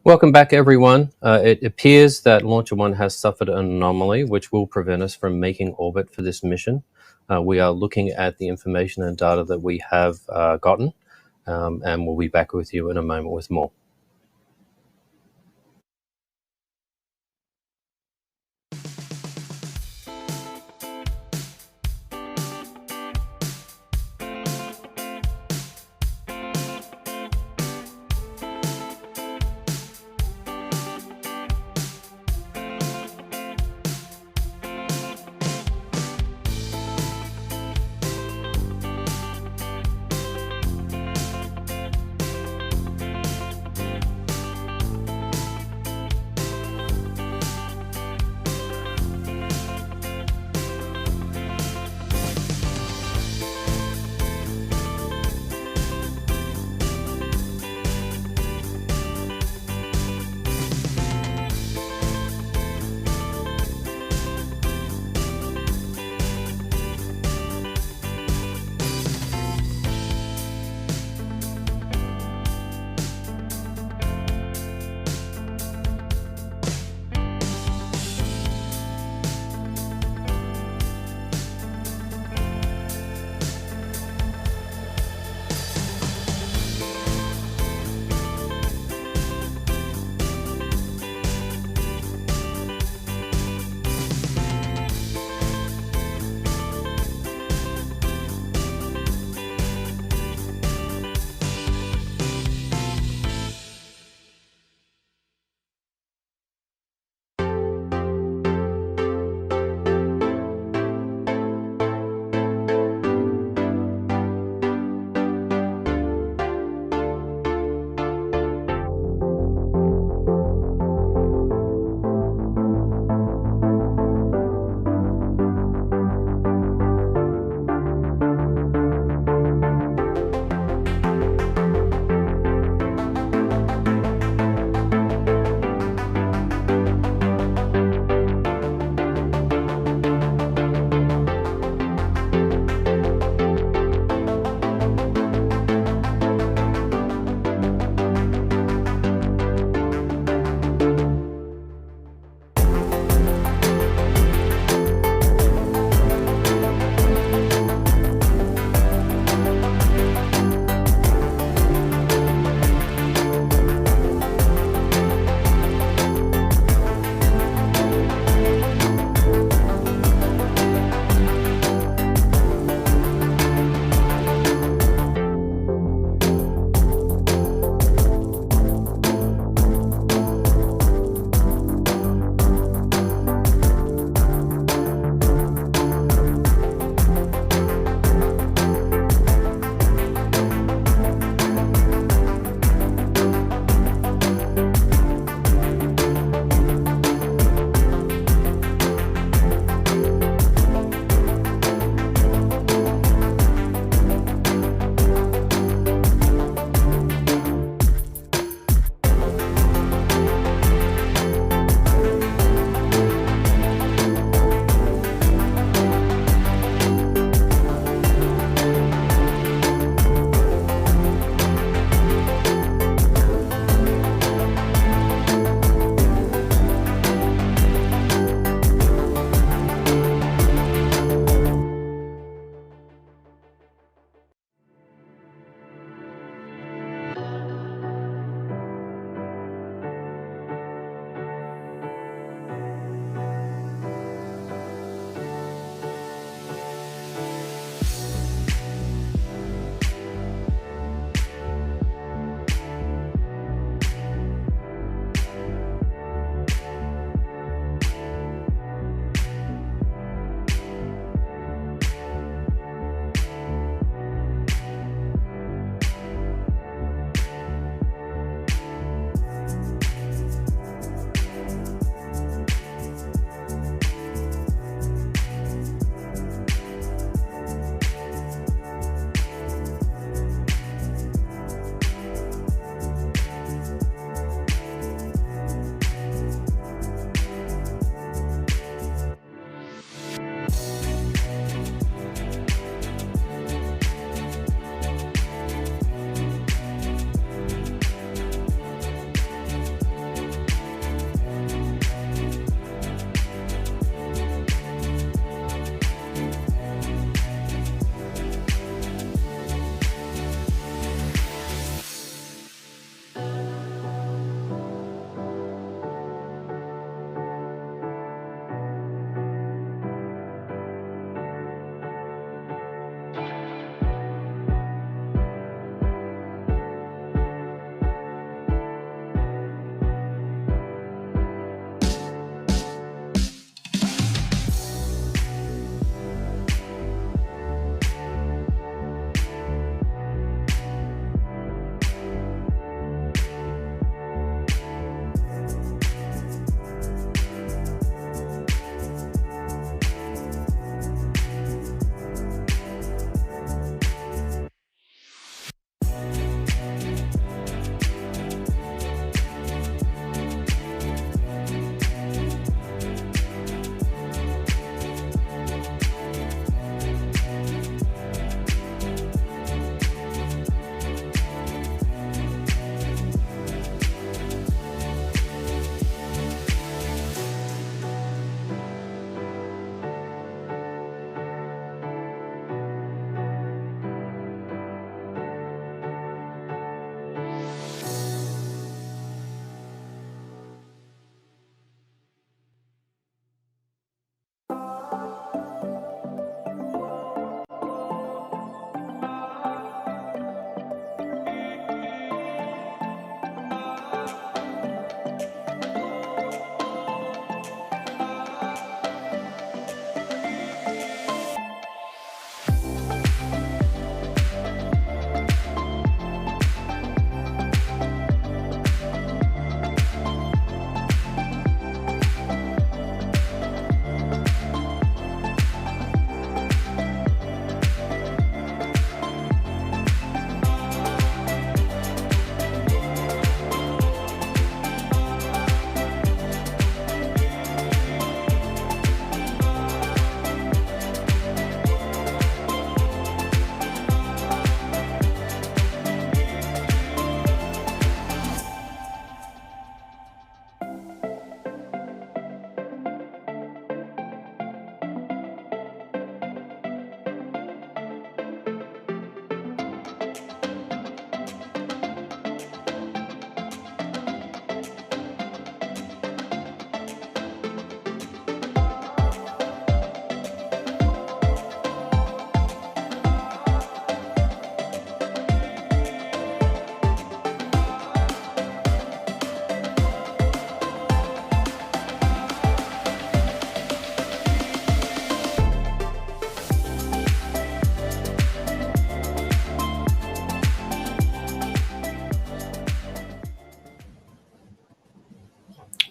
Welcome back, everyone. It appears that Launcher 1 has suffered an anomaly which will prevent us from making orbit for this mission. We are looking at the information and data that we have gotten, and we'll be back with you in a moment with more.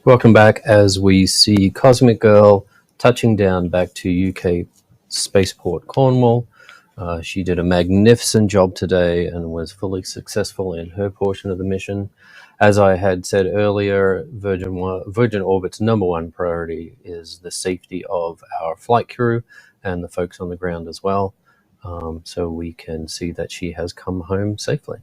Welcome back as we see Cosmic Girl touching down back to UK Spaceport Cornwall. She did a magnificent job today and was fully successful in her portion of the mission. As I had said earlier, Virgin Orbit's #1 priority is the safety of our flight crew and the folks on the ground as well. So we can see that she has come home safely.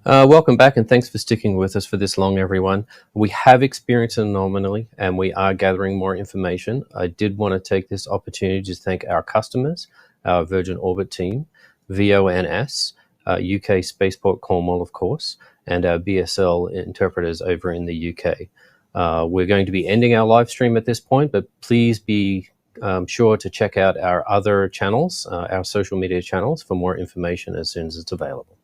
Welcome back, and thanks for sticking with us for this long, everyone. We have experienced an anomaly, and we are gathering more information. I did want to take this opportunity to thank our customers, our Virgin Orbit team, VONS, UK Spaceport Cornwall, of course, and our BSL interpreters over in the UK. We're going to be ending our live stream at this point, but please be sure to check out our other channels, our social media channels, for more information as soon as it's available.